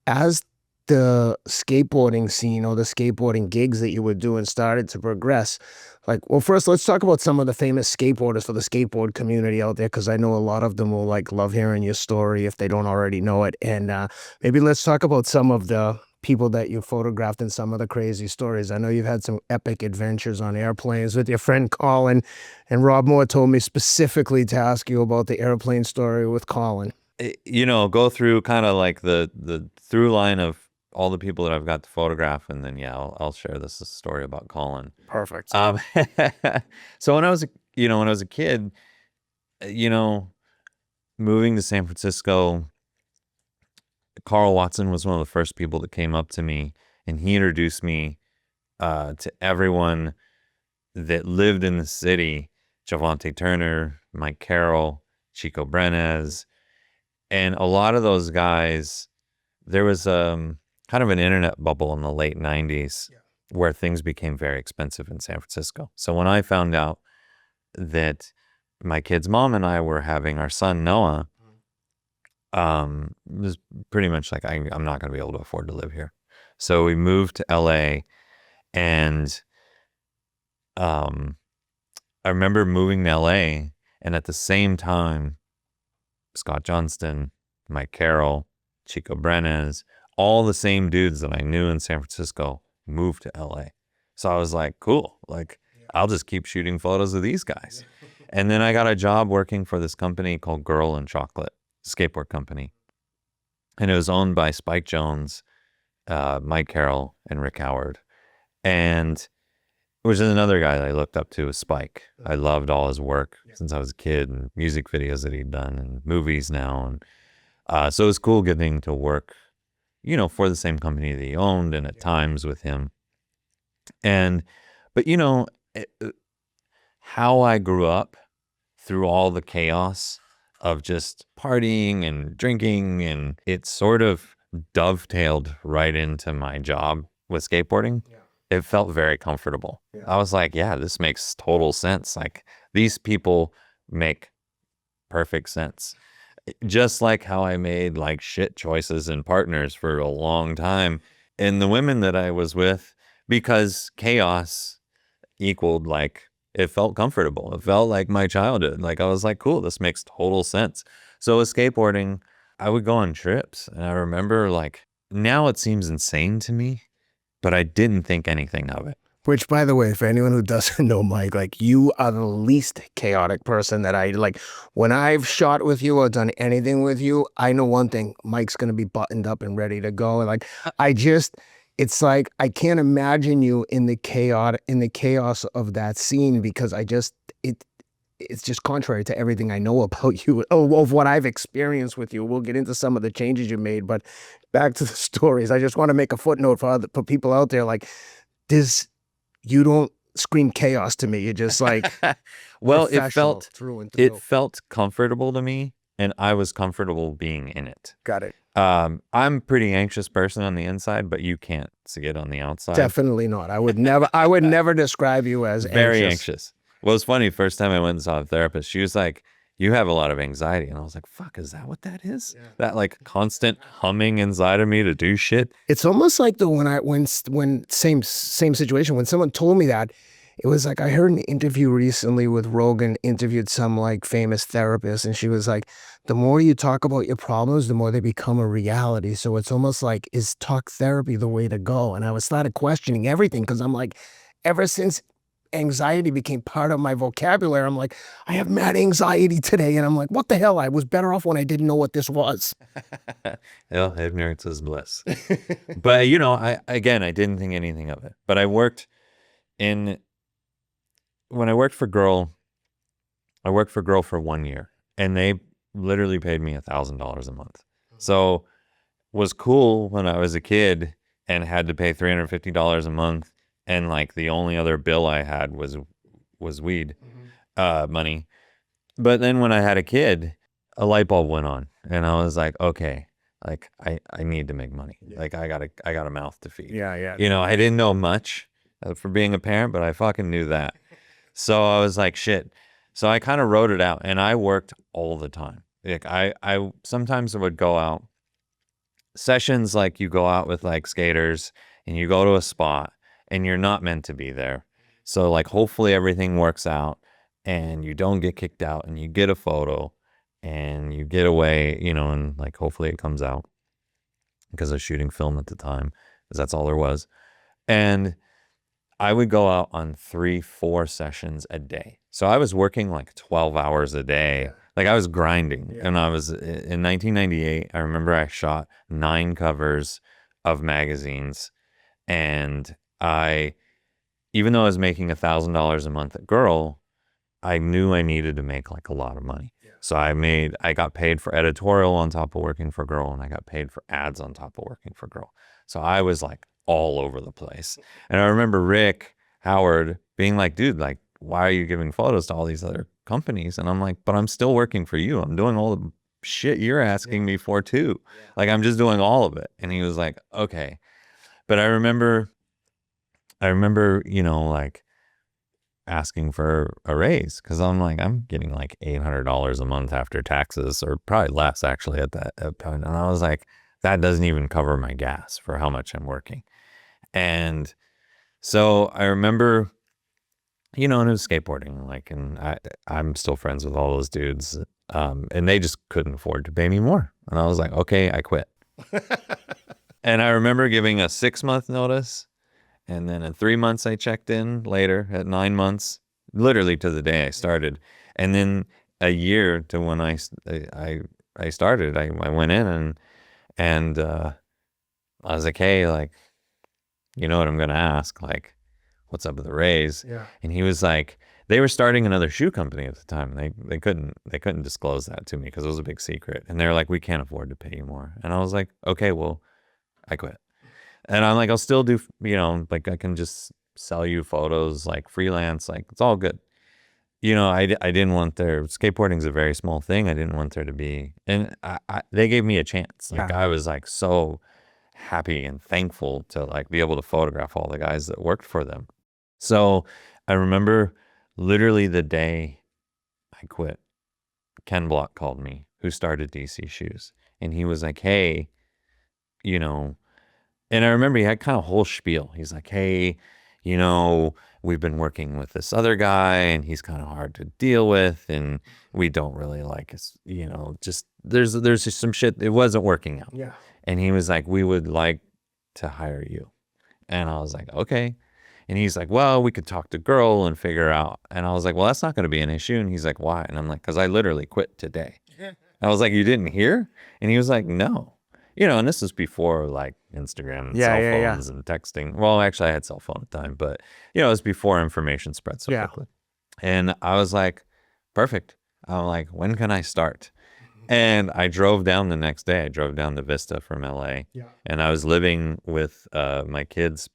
As the skateboarding scene or the skateboarding gigs that you were doing started to progress, like, well, first, let's talk about some of the famous skateboarders for the skateboard community out there, because I know a lot of them will like love hearing your story if they don't already know it. And maybe let's talk about some of the people that you photographed and some of the crazy stories. I know you've had some epic adventures on airplanes with your friend Colin, and Rob Moore told me specifically to ask you about the airplane story with Colin.
You know, go through kind of like the through line of all the people that I've got to photograph, and then I'll share this story about Colin.
Perfect.
So when I was a kid, moving to San Francisco, Carl Watson was one of the first people that came up to me, and he introduced me to everyone that lived in the city: Javante Turner, Mike Carroll, Chico Brenes, and a lot of those guys. There was kind of an internet bubble in the late 90s where things became very expensive in San Francisco. So when I found out that my kid's mom and I were having our son Noah, it was pretty much like, I'm not going to be able to afford to live here. So we moved to LA, and I remember moving to LA, and at the same time, Scott Johnston, Mike Carroll, Chico Brenes, all the same dudes that I knew in San Francisco moved to LA. So I was like, cool, like I'll just keep shooting photos of these guys. And then I got a job working for this company called Girl and Chocolate, skateboard company. And it was owned by Spike Jones, Mike Carroll, and Rick Howard. And which is another guy that I looked up to, was Spike. I loved all his work since I was a kid, and music videos that he'd done and movies now. And so it was cool getting to work, for the same company that he owned, and at times with him. But how I grew up through all the chaos of just partying and drinking, and it sort of dovetailed right into my job with skateboarding. It felt very comfortable. I was like, yeah, this makes total sense. Like, these people make perfect sense. Just like how I made like shit choices and partners for a long time. And the women that I was with, because chaos equaled, like, it felt comfortable. It felt like my childhood. Like, I was like, cool, this makes total sense. So with skateboarding, I would go on trips, and I remember, like, now it seems insane to me, but I didn't think anything of it.
Which, by the way, for anyone who doesn't know Mike, like, you are the least chaotic person that I like. When I've shot with you or done anything with you, I know one thing: Mike's gonna be buttoned up and ready to go. And like, it's like I can't imagine you in the chaos of that scene, because it's just contrary to everything I know about you, of what I've experienced with you. We'll get into some of the changes you made, but back to the stories. I just want to make a footnote for people out there, like, you don't scream chaos to me. You're just like,
well, it felt
through and through.
It felt comfortable to me, and I was comfortable being in it.
Got it.
I'm a pretty anxious person on the inside, but you can't see it on the outside.
Definitely not. I would never describe you as
very anxious. Well, it's funny. First time I went and saw a therapist, she was like, you have a lot of anxiety. And I was like, fuck, is that what that is? Yeah. That like constant humming inside of me to do shit.
It's almost like when same situation, when someone told me that, It was like I heard an interview recently with Rogan interviewed some like famous therapist, and she was like, the more you talk about your problems, the more they become a reality. So it's almost like, is talk therapy the way to go? And I was started questioning everything because I'm like, ever since anxiety became part of my vocabulary, I'm like, I have mad anxiety today. And I'm like, what the hell? I was better off when I didn't know what this was.
Well, ignorance is bliss. But you know, I didn't think anything of it. But I worked in when I worked for Girl, I worked for Girl for 1 year, and they literally paid me $1,000 a month. So was cool when I was a kid and had to pay $350 a month, and like the only other bill I had was weed money. But then when I had a kid, a light bulb went on, and I was like, okay, like I need to make money. Like I got a mouth to feed.
Yeah.
You know, I didn't know much for being a parent, but I fucking knew that. So I was like, shit. So I kind of wrote it out, and I worked all the time. Like I sometimes would go out sessions, like you go out with like skaters and you go to a spot and you're not meant to be there. So like hopefully everything works out and you don't get kicked out and you get a photo and you get away, you know, and like hopefully it comes out because I was shooting film at the time because that's all there was. And I would go out on 3-4 sessions a day. So I was working like 12 hours a day. Like I was grinding. And I was in 1998. I remember I shot 9 covers of magazines. And even though I was making $1,000 a month at Girl, I knew I needed to make like a lot of money. So I got paid for editorial on top of working for Girl, and I got paid for ads on top of working for Girl. So I was like all over the place. And I remember Rick Howard being like, dude, like, why are you giving photos to all these other companies? And I'm like, but I'm still working for you. I'm doing all the shit you're asking me for too. Like, I'm just doing all of it. And he was like, okay. But I remember, you know, like asking for a raise because I'm like, I'm getting like $800 a month after taxes, or probably less actually at that point. And I was like, that doesn't even cover my gas for how much I'm working. And so I remember, you know, and it was skateboarding, like, and I'm still friends with all those dudes, and they just couldn't afford to pay me more. And I was like, okay, I quit. And I remember giving a 6-month notice, and then in 3 months I checked in later at 9 months, literally to the day I started, and then a year to when I started. I went in and I was like, hey, like, you know what I'm gonna ask, like, what's up with the raise?
Yeah.
And he was like, they were starting another shoe company at the time. They couldn't disclose that to me because it was a big secret. And they were like, we can't afford to pay you more. And I was like, okay, well, I quit. And I'm like, I'll still do, you know, like I can just sell you photos, like freelance, like it's all good. You know, I didn't want skateboarding's a very small thing. I didn't want there to be, and they gave me a chance. Like I was like so happy and thankful to like be able to photograph all the guys that worked for them. So I remember literally the day I quit, Ken Block called me, who started DC Shoes. And he was like, hey, you know, and I remember he had kind of a whole spiel. He's like, hey, you know, we've been working with this other guy and he's kind of hard to deal with. And we don't really like his, you know, just there's just some shit. It wasn't working out.
Yeah.
And he was like, we would like to hire you. And I was like, okay. And he's like, well, we could talk to Girl and figure out. And I was like, well, that's not going to be an issue. And he's like, why? And I'm like, because I literally quit today. I was like, you didn't hear? And he was like, no. You know, and this was before like Instagram and cell phones and texting. Well, actually, I had cell phone at the time, but, you know, it was before information spread so quickly. And I was like, perfect. I'm like, when can I start? And I drove down the next day. I drove down to Vista from LA. And I was living with my kids'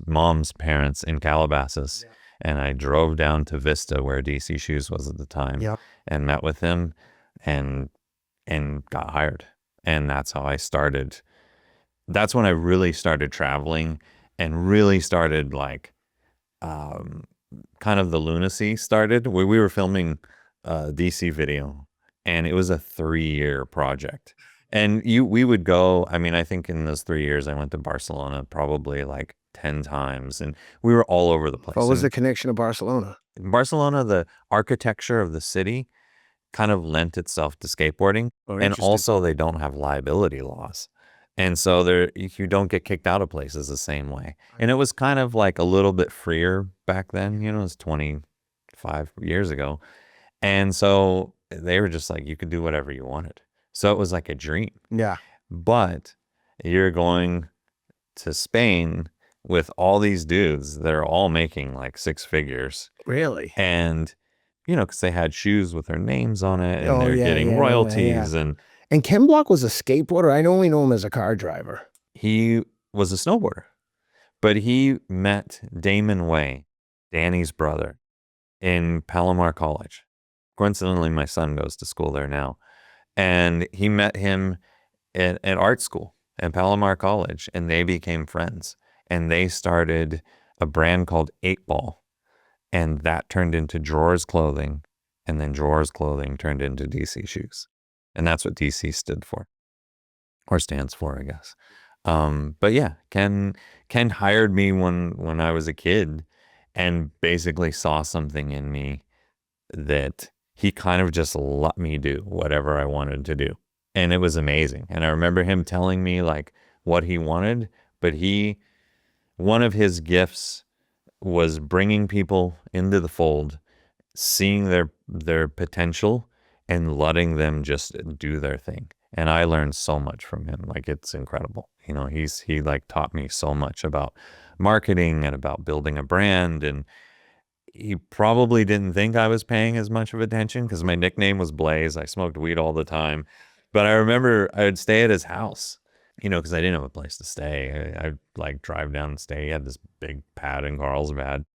mom's parents in Calabasas. And I drove down to Vista where DC Shoes was at the time and met with him and got hired. And that's how I started. That's when I really started traveling and really started like kind of the lunacy started. We were filming DC video. And it was a 3-year project. And we would go, I mean, I think in those 3 years I went to Barcelona probably like 10 times, and we were all over the place.
What was
And
the connection to Barcelona?
in Barcelona, the architecture of the city kind of lent itself to skateboarding.
Oh,
And
interesting.
also they don't have liability laws. And so you don't get kicked out of places the same way. And it was kind of like a little bit freer back then, you know, it was 25 years ago. And so they were just like, you could do whatever you wanted. So it was like a dream.
Yeah.
But you're going to Spain with all these dudes that are all making like 6 figures.
Really?
And, you know, because they had shoes with their names on it, and
Oh,
they're
yeah,
getting
yeah,
royalties.
yeah.
And
And Ken Block was a skateboarder. I only know him as a car driver.
he was a snowboarder. But he met Damon Way, Danny's brother, in Palomar College. Coincidentally, my son goes to school there now. And he met him at art school at Palomar College, and they became friends. And they started a brand called 8 Ball. And that turned into Drawers Clothing. And then Drawers Clothing turned into DC Shoes. And that's what DC stood for, or stands for, I guess. But yeah, Ken hired me when I was a kid, and basically saw something in me that he kind of just let me do whatever I wanted to do. And it was amazing. And I remember him telling me like what he wanted, but one of his gifts was bringing people into the fold, seeing their potential and letting them just do their thing. And I learned so much from him. Like, it's incredible. You know, he like taught me so much about marketing and about building a brand. And he probably didn't think I was paying as much of attention because my nickname was Blaze. I smoked weed all the time. But I remember I would stay at his house, you know, because I didn't have a place to stay. I'd like drive down and stay. He had this big pad in Carlsbad.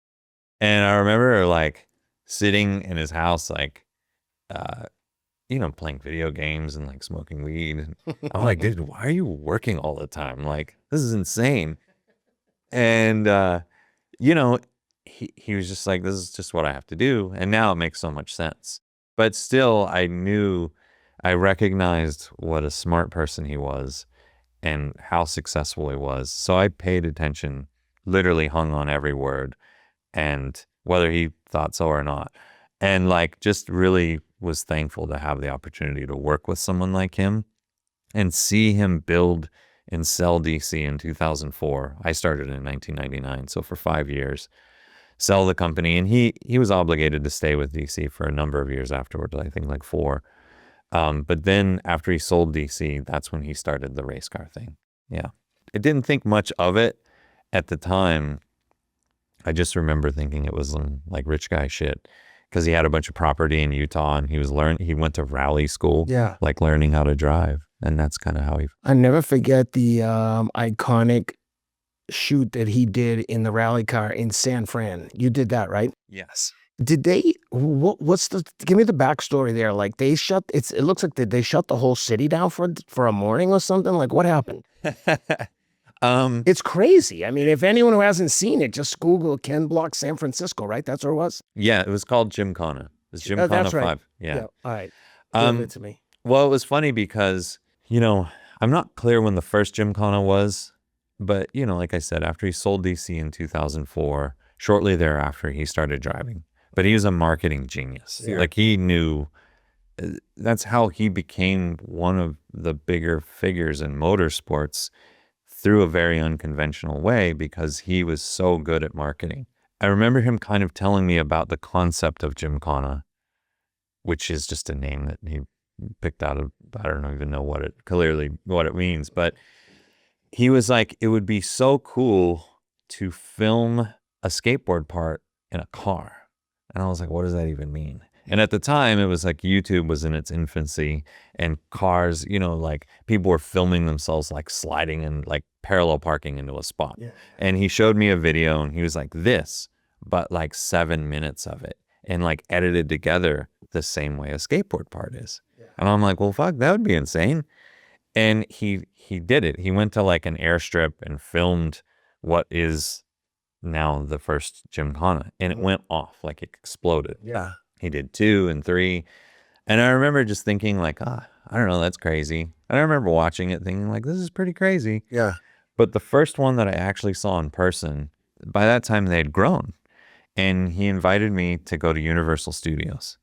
And I remember like sitting in his house, like, you know, playing video games and like smoking weed. I'm like, dude, why are you working all the time? Like, this is insane. And, you know, he was just like, this is just what I have to do. And now it makes so much sense. But still, I recognized what a smart person he was and how successful he was. So I paid attention, literally hung on every word, and whether he thought so or not. And like, just really was thankful to have the opportunity to work with someone like him and see him build and sell DC in 2004. I started in 1999, so for 5 years, sell the company. And he was obligated to stay with DC for a number of years afterwards, I think like 4. But then after he sold DC, that's when he started the race car thing. Yeah. I didn't think much of it at the time. I just remember thinking it was like rich guy shit, because he had a bunch of property in Utah, and he went to rally school,
Yeah.
like learning how to drive. And that's kind of how he.
I never forget the iconic shoot that he did in the rally car in San Fran. You did that, right?
Yes.
Did they, give me the backstory there. Like it looks like they shut the whole city down for a morning or something? Like what happened? It's crazy. I mean, if anyone who hasn't seen it, just Google Ken Block San Francisco, right? That's where it was?
Yeah, it was called Gymkhana. It's Gymkhana
that's
5.
right.
Yeah.
All right. Give it to me.
Well, it was funny because, you know, I'm not clear when the first Gymkhana was, but, you know, like I said, after he sold DC in 2004, shortly thereafter, he started driving. But he was a marketing genius.
Yeah.
Like he knew, that's how he became one of the bigger figures in motorsports, through a very unconventional way, because he was so good at marketing. I remember him kind of telling me about the concept of Gymkhana, which is just a name that he picked out of, I don't even know what it means, but he was like, it would be so cool to film a skateboard part in a car. And I was like, what does that even mean? And at the time, it was like YouTube was in its infancy, and cars, you know, like people were filming themselves like sliding and like parallel parking into a spot.
Yeah.
And he showed me a video, and he was like, this, but like 7 minutes of it, and like edited together the same way a skateboard part is. Yeah. And I'm like, well, fuck, that would be insane. And he did it. He went to like an airstrip and filmed what is now the first Gymkhana, and it went off, like it exploded.
Yeah.
He did 2 and 3. And I remember just thinking like, I don't know, that's crazy. And I remember watching it thinking like, this is pretty crazy.
Yeah.
But the first one that I actually saw in person, by that time they had grown. And he invited me to go to Universal Studios.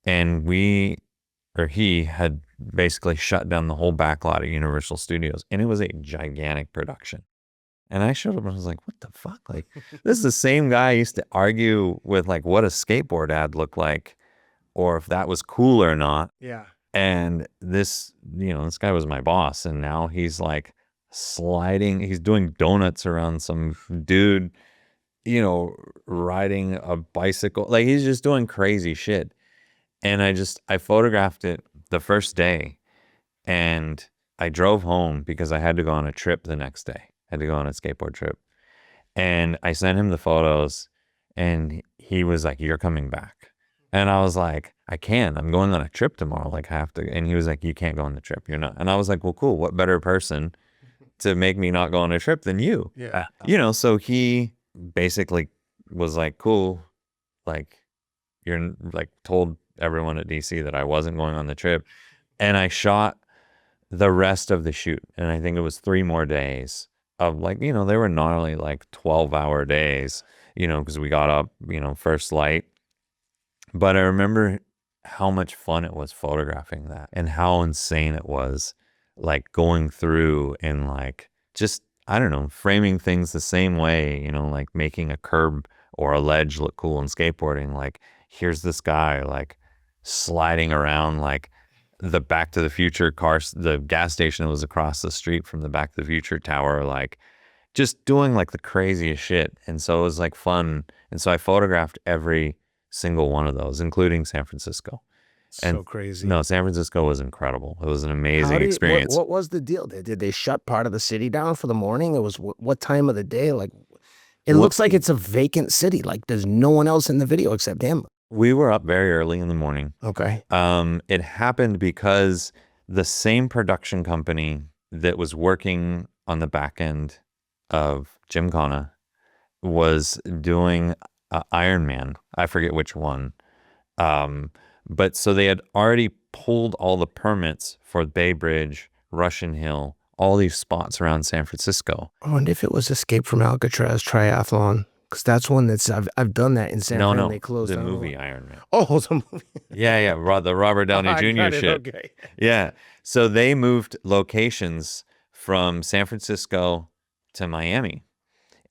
And he had basically shut down the whole back lot of Universal Studios. And it was a gigantic production. And I showed up and I was like, what the fuck? Like, this is the same guy I used to argue with, like, what a skateboard ad looked like or if that was cool or not.
Yeah.
And this guy was my boss. And now he's like he's doing donuts around some dude, riding a bicycle. Like, he's just doing crazy shit. And I photographed it the first day and I drove home because I had to go on a trip the next day. I had to go on a skateboard trip. And I sent him the photos and he was like, you're coming back. And I was like, I can't. I'm going on a trip tomorrow. Like, I have to. And he was like, you can't go on the trip. You're not. And I was like, well, cool. What better person to make me not go on a trip than you?
Yeah.
So he basically was like, cool. Like, you're like told everyone at DC that I wasn't going on the trip. And I shot the rest of the shoot. And I think it was 3 more days of like, they were gnarly, like 12-hour days, because we got up, first light. But I remember how much fun it was photographing that and how insane it was, like going through and like just, I don't know, framing things the same way, like making a curb or a ledge look cool in skateboarding. Like, here's this guy like sliding around like the Back to the Future cars, the gas station was across the street from the Back to the Future tower, like just doing like the craziest shit. And so it was like fun. And so I photographed every single one of those, including San Francisco.
So crazy.
No, San Francisco was incredible. It was an amazing experience.
What was the deal there? Did they shut part of the city down for the morning? It was what time of the day? Like, it looks like it's a vacant city. Like, there's no one else in the video except him.
We were up very early in the morning.
Okay.
It happened because the same production company that was working on the back end of Gymkhana was doing Iron Man. I forget which one. But so they had already pulled all the permits for Bay Bridge, Russian Hill, all these spots around San Francisco.
I wonder if it was Escape from Alcatraz triathlon. Because that's one that's, I've done that in San Fran.
No,
they closed
the
down
movie Iron Man.
Oh, the movie.
Yeah, the Robert Downey Jr. shit.
Okay.
Yeah. So they moved locations from San Francisco to Miami.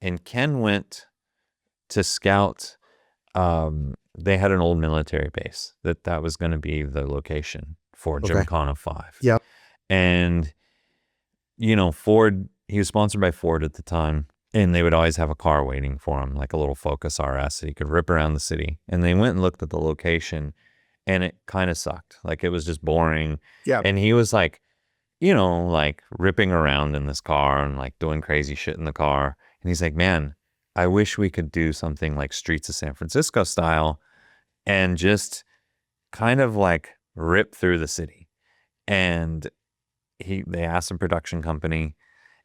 And Ken went to scout. They had an old military base that was going to be the location for Gymkhana 5.
Yep.
And, Ford, he was sponsored by Ford at the time. And they would always have a car waiting for him, like a little Focus RS that he could rip around the city. And they went and looked at the location and it kind of sucked. Like, it was just boring.
Yeah.
And he was like, like ripping around in this car and like doing crazy shit in the car. And he's like, man, I wish we could do something like Streets of San Francisco style and just kind of like rip through the city. And they asked a production company,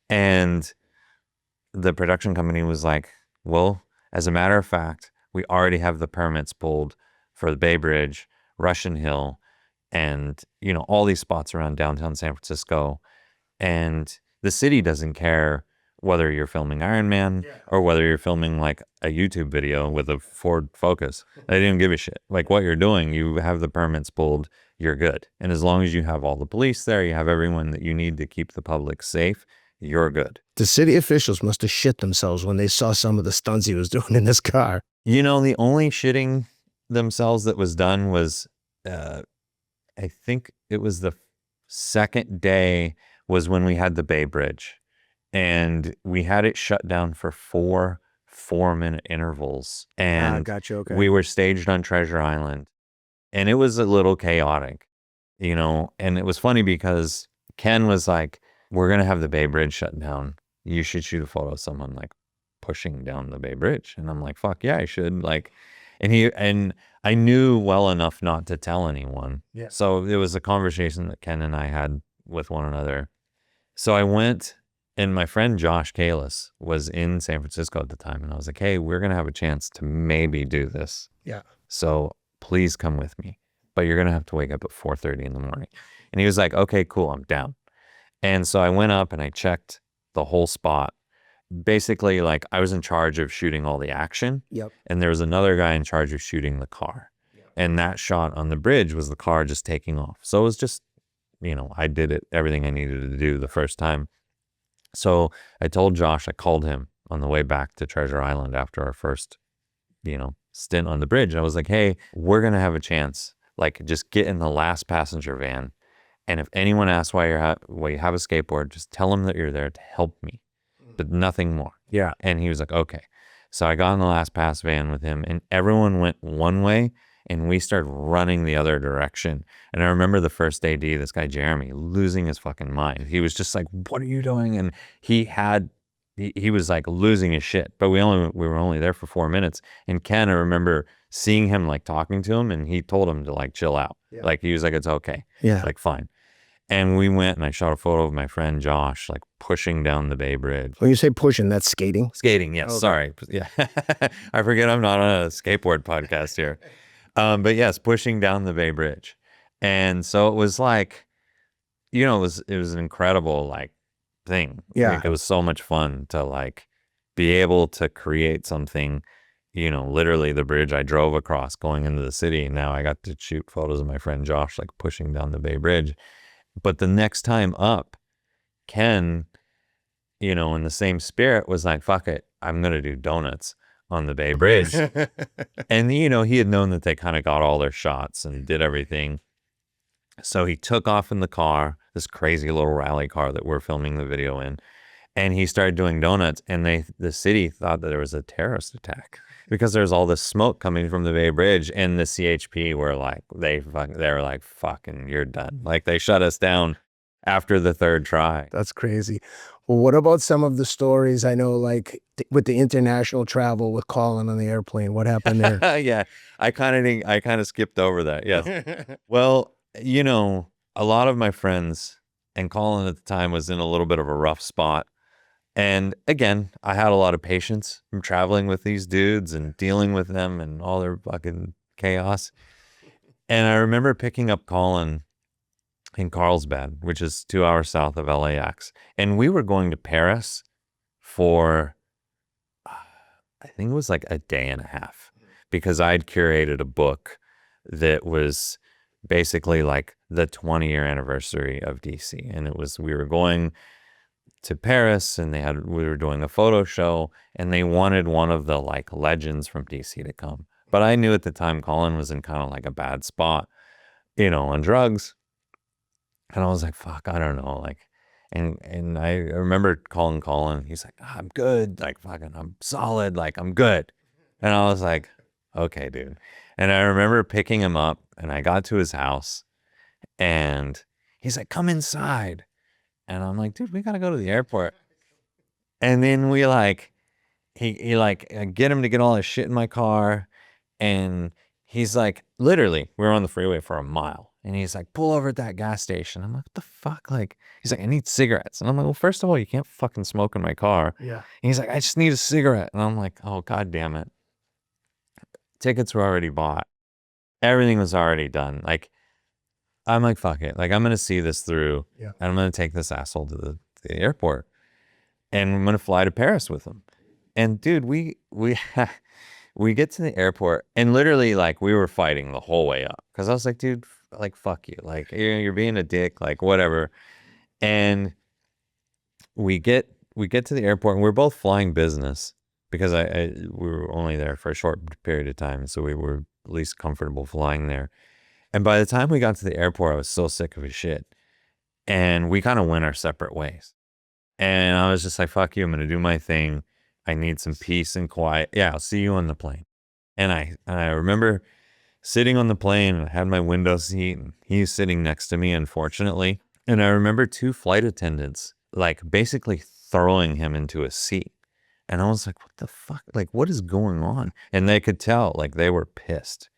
and the production company was like, well, as a matter of fact, we already have the permits pulled for the Bay Bridge, Russian Hill, and, all these spots around downtown San Francisco. And the city doesn't care whether you're filming Iron Man or whether you're filming like a YouTube video with a Ford Focus. They didn't give a shit. Like, what you're doing, you have the permits pulled, you're good. And as long as you have all the police there, you have everyone that you need to keep the public safe, you're good.
The city officials must have shit themselves when they saw some of the stunts he was doing in his car.
The only shitting themselves that was done was, I think it was the second day was when we had the Bay Bridge. And we had it shut down for 4 4-minute intervals. And
gotcha, okay.
we were staged on Treasure Island. And it was a little chaotic, and it was funny because Ken was like, we're going to have the Bay Bridge shut down. You should shoot a photo of someone like pushing down the Bay Bridge. And I'm like, fuck yeah, I should. Like, and I knew well enough not to tell anyone.
Yeah.
So it was a conversation that Ken and I had with one another. So I went, and my friend Josh Kalis was in San Francisco at the time. And I was like, hey, we're going to have a chance to maybe do this.
Yeah.
So please come with me. But you're going to have to wake up at 4:30 in the morning. And he was like, okay, cool, I'm down. And so I went up and I checked the whole spot. Basically, like I was in charge of shooting all the action.
Yep.
And there was another guy in charge of shooting the car. And that shot on the bridge was the car just taking off. So it was just, I did everything I needed to do the first time. So I told Josh, I called him on the way back to Treasure Island after our first, stint on the bridge. I was like, hey, we're going to have a chance. Like, just get in the last passenger van. And if anyone asks why you have a skateboard, just tell them that you're there to help me, but nothing more.
Yeah.
And he was like, okay. So I got in the last pass van with him, and everyone went one way, and we started running the other direction. And I remember the first AD, this guy Jeremy, losing his fucking mind. He was just like, what are you doing? And he was like losing his shit. But we were only there for 4 minutes. And Ken, I remember seeing him like talking to him, and he told him to like chill out.
Yeah.
Like he was like, it's okay.
Yeah.
Like fine. And we went and I shot a photo of my friend Josh, like pushing down the Bay Bridge.
When you say pushing, that's skating?
Skating, yes.
Okay.
Sorry. Yeah. I forget I'm not on a skateboard podcast here. But yes, pushing down the Bay Bridge. And so it was like, it was an incredible like thing.
Yeah.
Like, it was so much fun to like be able to create something, literally the bridge I drove across going into the city. And now I got to shoot photos of my friend Josh, like pushing down the Bay Bridge. But the next time up, Ken, in the same spirit was like, fuck it, I'm going to do donuts on the Bay Bridge. And, he had known that they kind of got all their shots and did everything. So he took off in the car, this crazy little rally car that we're filming the video in, and he started doing donuts. And the city thought that there was a terrorist attack because there's all this smoke coming from the Bay Bridge, and the CHP were like, they were like, fucking, you're done. Like they shut us down after the third try.
That's crazy. Well, what about some of the stories? I know, like with the international travel with Colin on the airplane. What happened there?
Yeah, I kind of skipped over that. Yes. Well, a lot of my friends, and Colin at the time was in a little bit of a rough spot. And again, I had a lot of patience from traveling with these dudes and dealing with them and all their fucking chaos. And I remember picking up Colin in Carlsbad, which is 2 hours south of LAX. And we were going to Paris for, I think it was like a day and a half, because I'd curated a book that was basically like the 20-year anniversary of DC. And we were going to Paris, and we were doing a photo show, and they wanted one of the like legends from DC to come. But I knew at the time Colin was in kind of like a bad spot, on drugs. And I was like, fuck, I don't know. Like, and I remember calling Colin. He's like, I'm good. Like, fucking, I'm solid. Like, I'm good. And I was like, okay, dude. And I remember picking him up, and I got to his house, and he's like, come inside. And I'm like, dude, we got to go to the airport. And then we like, he like, I get him to get all his shit in my car. And he's like, literally, we were on the freeway for a mile. And he's like, pull over at that gas station. I'm like, what the fuck? Like, he's like, I need cigarettes. And I'm like, well, first of all, you can't fucking smoke in my car.
Yeah.
And he's like, I just need a cigarette. And I'm like, oh, God damn it. Tickets were already bought. Everything was already done. Like, I'm like, fuck it. Like, I'm going to see this through.
Yeah.
And I'm going to take this asshole to the airport. And I'm going to fly to Paris with him. And dude, we get to the airport, and literally like we were fighting the whole way up. Cause I was like, dude, like, fuck you. Like, you're being a dick, like whatever. And we get to the airport, and we're both flying business because we were only there for a short period of time. So we were at least comfortable flying there. And by the time we got to the airport, I was so sick of his shit. And we kind of went our separate ways. And I was just like, fuck you, I'm going to do my thing. I need some peace and quiet. Yeah, I'll see you on the plane. And I remember sitting on the plane, and I had my window seat, and he's sitting next to me, unfortunately. And I remember 2 flight attendants, like basically throwing him into a seat. And I was like, what the fuck? Like, what is going on? And they could tell, like, they were pissed.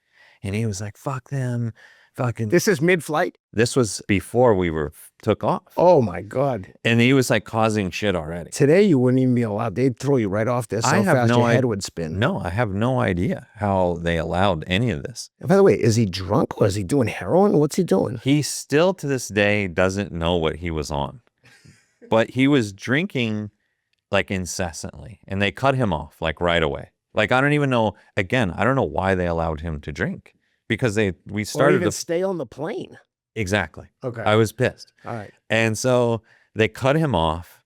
And he was like, fuck them, fucking.
This is mid-flight?
This was before we took off.
Oh my God.
And he was like causing shit already.
Today, you wouldn't even be allowed. They'd throw you right off this. How fast your head would spin.
No, I have no idea how they allowed any of this.
And by the way, is he drunk, or is he doing heroin? What's he doing?
He still to this day doesn't know what he was on. but he was drinking like incessantly, and they cut him off like right away. Like, I don't even know, again, I don't know why they allowed him to drink, because we
Or
started
even stay on the plane.
Exactly.
Okay.
I was pissed.
All right.
And so they cut him off.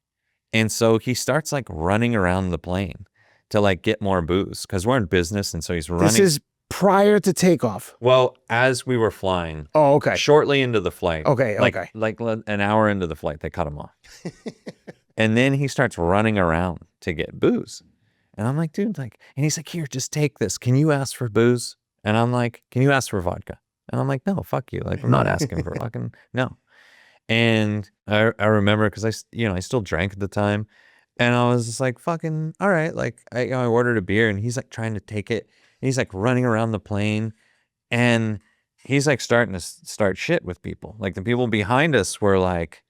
And so he starts like running around the plane to like get more booze, because we're in business. And so he's running.
This is prior to takeoff.
Well, as we were flying.
Oh, okay.
Shortly into the flight.
Okay.
Like an hour into the flight, they cut him off. And then he starts running around to get booze. And I'm like, dude, like, and he's like, here, just take this. Can you ask for booze? And I'm like, can you ask for vodka? And I'm like, no, fuck you. Like, I'm not asking for fucking, no. And I remember, because I still drank at the time. And I was just like, fucking, all right. Like, I ordered a beer, and he's like trying to take it. And he's like running around the plane. And he's like starting to start shit with people. Like, the people behind us were like,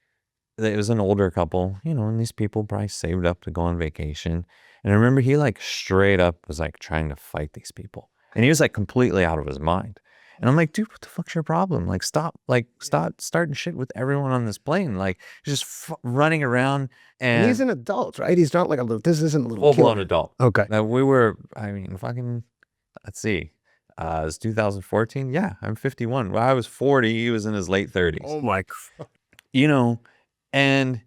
it was an older couple, and these people probably saved up to go on vacation. And I remember he like straight up was like trying to fight these people. And he was like completely out of his mind. And I'm like, dude, what the fuck's your problem? Like, stop starting shit with everyone on this plane. Like, just running around. And
he's an adult, right? He's not like a little, this isn't a little
full-blown adult.
Okay.
Now, we were, fucking, let's see. It was 2014. Yeah, I'm 51. Well, I was 40. He was in his late 30s.
Oh my God.
And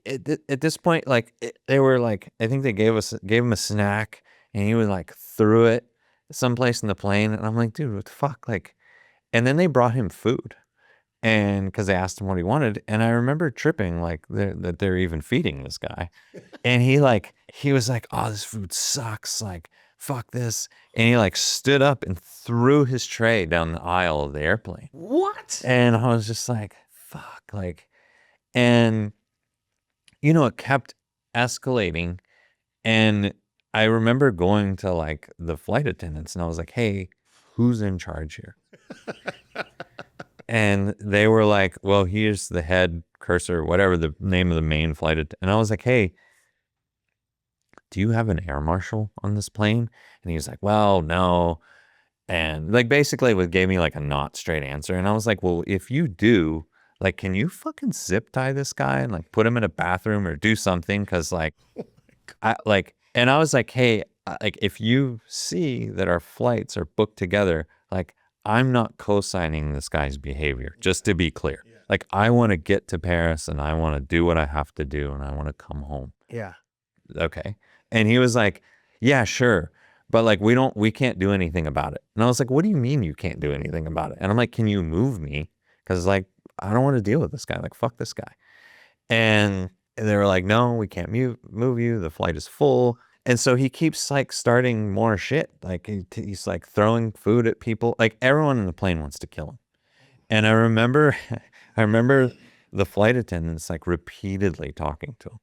at this point, like, they were like, I think they gave him a snack, and he was like threw it someplace in the plane. And I'm like, dude, what the fuck? Like, and then they brought him food, and because they asked him what he wanted. And I remember tripping, like, that they're even feeding this guy. And he was like, oh, this food sucks. Like, fuck this. And he like stood up and threw his tray down the aisle of the airplane.
What?
And I was just like, fuck. Like, and it kept escalating. And I remember going to like the flight attendants, and I was like, hey, who's in charge here? And they were like, well, here's the head cursor, whatever the name of the main flight attendant. And I was like, hey, do you have an air marshal on this plane? And he was like, well, no. And like basically gave me like a not straight answer. And I was like, well, if you do, like, can you fucking zip tie this guy and like put him in a bathroom or do something? Cause like, and I was like, hey, like, if you see that our flights are booked together, like, I'm not co-signing this guy's behavior, just to be clear. Yeah. Like, I want to get to Paris, and I want to do what I have to do, and I want to come home.
Yeah.
Okay. And he was like, yeah, sure. But like, we can't do anything about it. And I was like, what do you mean you can't do anything about it? And I'm like, can you move me? Cause like, I don't want to deal with this guy. Like, fuck this guy. And they were like, no, we can't move you. The flight is full. And so he keeps like starting more shit. Like he's like throwing food at people. Like, everyone in the plane wants to kill him. And I remember the flight attendants like repeatedly talking to him.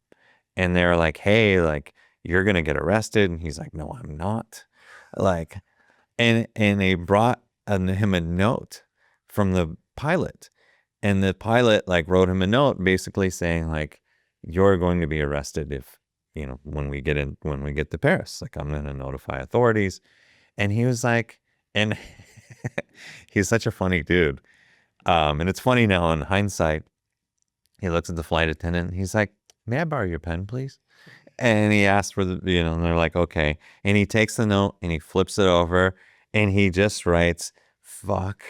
And they're like, hey, like, you're going to get arrested. And he's like, no, I'm not. Like, and they brought him a note from the pilot. And the pilot like wrote him a note basically saying like, you're going to be arrested if, when we get to Paris, like, I'm going to notify authorities. And he was like, and he's such a funny dude. And it's funny now in hindsight, he looks at the flight attendant and he's like, may I borrow your pen, please? And he asked for the, and they're like, okay. And he takes the note and he flips it over and he just writes, fuck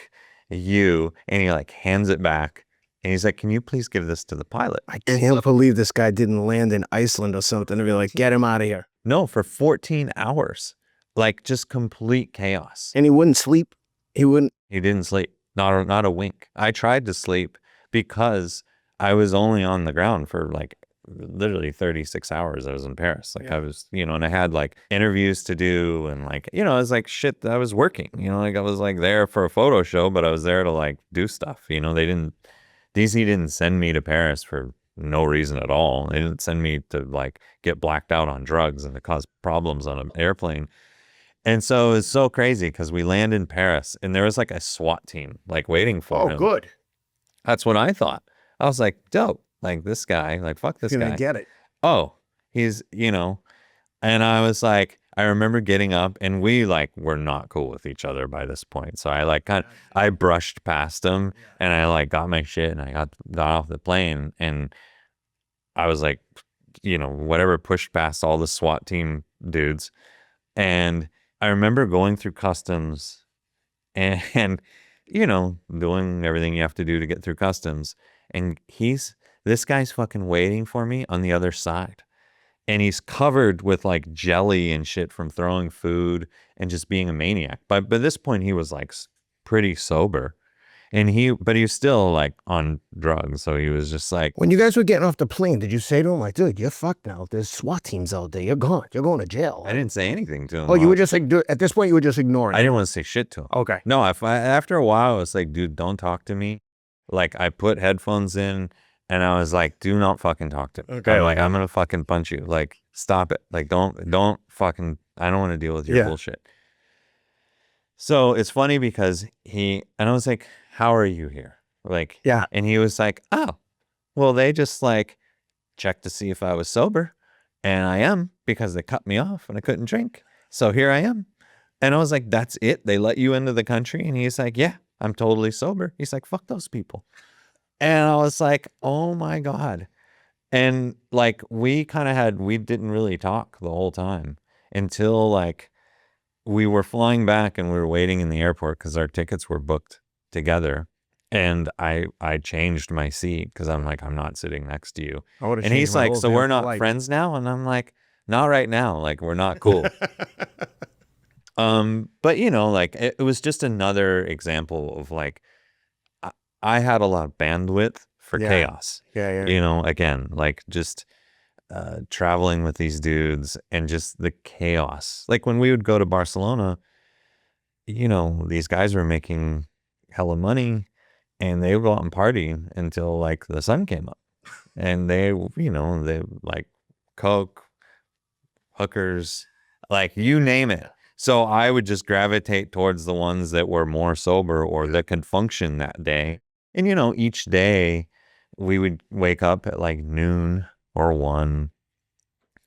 you. And he like hands it back. And he's like, can you please give this to the pilot?
I can't believe this guy didn't land in Iceland or something to be like, get him out of here.
No, for 14 hours. Like, just complete chaos.
And he wouldn't sleep? He
didn't sleep. Not a wink. I tried to sleep because I was only on the ground for like literally 36 hours. I was in Paris. Like, yeah. I was, and I had like interviews to do and like, I was like, shit, I was working, like I was like there for a photo show, but I was there to like do stuff. DC didn't send me to Paris for no reason at all. They didn't send me to like get blacked out on drugs and to cause problems on an airplane. And so it's so crazy because we land in Paris and there was like a SWAT team like waiting for him.
Oh, good.
That's what I thought. I was like, dope. Like, this guy, like, fuck this guy.
Gonna get it.
Oh, he's, and I was like, I remember getting up and we like were not cool with each other by this point. So I like I brushed past him and I like got my shit and I got off the plane and I was like, whatever, pushed past all the SWAT team dudes. And I remember going through customs and doing everything you have to do to get through customs. And this guy's fucking waiting for me on the other side. And he's covered with like jelly and shit from throwing food and just being a maniac. But by this point, he was like pretty sober. But he was still like on drugs. So he was just like,
When you guys were getting off the plane, did you say to him, like, dude, you're fucked now. There's SWAT teams out there. You're gone. You're going to jail.
I didn't say anything to him.
Oh, you were just like, at this point, you were just ignoring
I didn't want to say shit to him.
Okay.
No, after a while, I was like, dude, don't talk to me. Like, I put headphones in and I was like, do not fucking talk to me.
Okay.
I'm like, I'm going to fucking punch you. Like, stop it. Like, don't fucking, I don't want to deal with your bullshit. So it's funny because and I was like, how are you here? Like,
Yeah.
And he was like, oh, well, they just like checked to see if I was sober. And I am, because they cut me off and I couldn't drink. So here I am. And I was like, that's it? They let you into the country? And he's like, yeah, I'm totally sober. He's like, fuck those people. And I was like, oh my God. And like, we didn't really talk the whole time until like we were flying back and we were waiting in the airport because our tickets were booked together. And I changed my seat because I'm like, I'm not sitting next to you. And he's like, so we're not friends now? And I'm like, not right now. Like, we're not cool. But like it was just another example of like, I had a lot of bandwidth for chaos.
Yeah.
Again, like just traveling with these dudes and just the chaos. Like when we would go to Barcelona, these guys were making hella money. And they would go out and party until like the sun came up. And they like coke, hookers, like you name it. So I would just gravitate towards the ones that were more sober or that could function that day. And each day we would wake up at like noon or 1,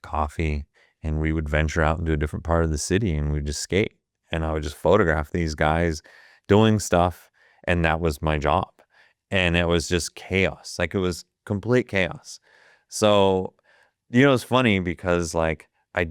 coffee, and we would venture out into a different part of the city and we'd just skate. And I would just photograph these guys doing stuff. And that was my job. And it was just chaos. Like it was complete chaos. So, it's funny because like I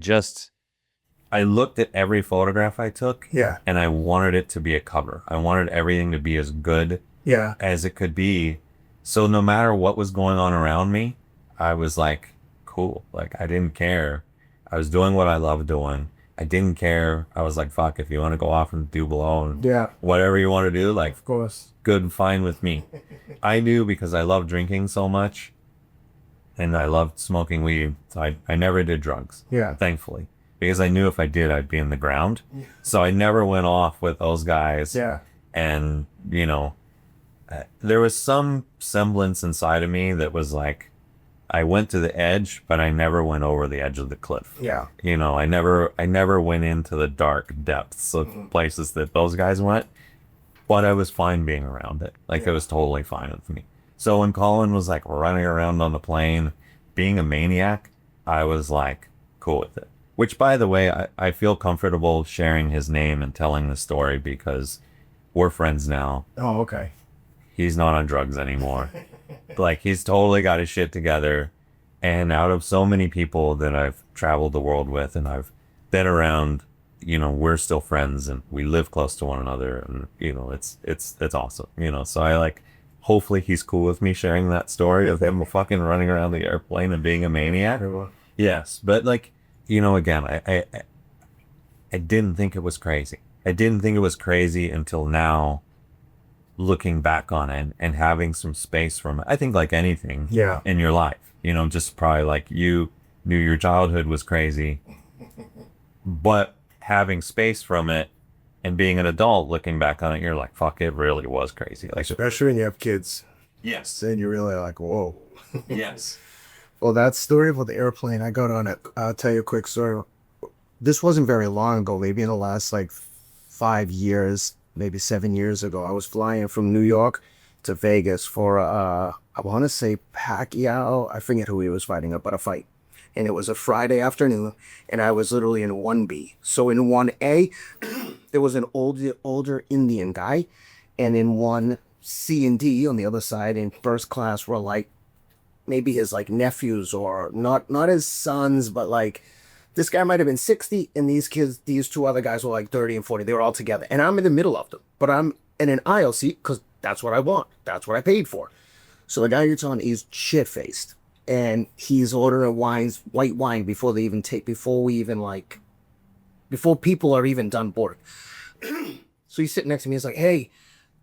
looked at every photograph I took.
Yeah.
And I wanted it to be a cover. I wanted everything to be as good as it could be. So no matter what was going on around me, I was like, cool. Like I didn't care. I was doing what I loved doing. I didn't care. I was like, fuck, if you want to go off and do blow and whatever you want to do, like,
of course,
good and fine with me. I knew because I love drinking so much and I loved smoking weed. So I never did drugs.
Yeah.
Thankfully, because I knew if I did, I'd be in the ground. So I never went off with those guys.
Yeah.
And, there was some semblance inside of me that was like, I went to the edge, but I never went over the edge of the cliff.
Yeah.
I never went into the dark depths of places that those guys went, but I was fine being around it. Like it was totally fine with me. So when Colin was like running around on the plane, being a maniac, I was like cool with it. Which, by the way, I feel comfortable sharing his name and telling the story because we're friends now.
Oh, okay.
He's not on drugs anymore. Like he's totally got his shit together. And out of so many people that I've traveled the world with and I've been around, we're still friends and we live close to one another. And, it's awesome, so I like, hopefully he's cool with me sharing that story of him fucking running around the airplane and being a maniac. Yes. But like, again, I didn't think it was crazy. I didn't think it was crazy until now. Looking back on it and having some space from it. I think like anything in your life, just probably like you knew your childhood was crazy, but having space from it and being an adult looking back on it, you're like, fuck, it really was crazy. Like,
especially when you have kids.
Yes.
Then you're really like, whoa.
Yes.
Well, that story about the airplane, I got on it. I'll tell you a quick story. This wasn't very long ago, maybe in the last like 5 years. Maybe 7 years ago, I was flying from New York to Vegas for, I want to say Pacquiao. I forget who he was fighting, but a fight. And it was a Friday afternoon, and I was literally in 1B. So in 1A, there was an older Indian guy, and in 1C and D on the other side in first class were like maybe his like nephews or not his sons, but like this guy might have been 60 and these two other guys were like 30 and 40. They were all together. And I'm in the middle of them, but I'm in an aisle seat because that's what I want. That's what I paid for. So the guy gets on, he's shit-faced. And he's ordering white wine before people are even done boarding. So he's sitting next to me. He's like, hey,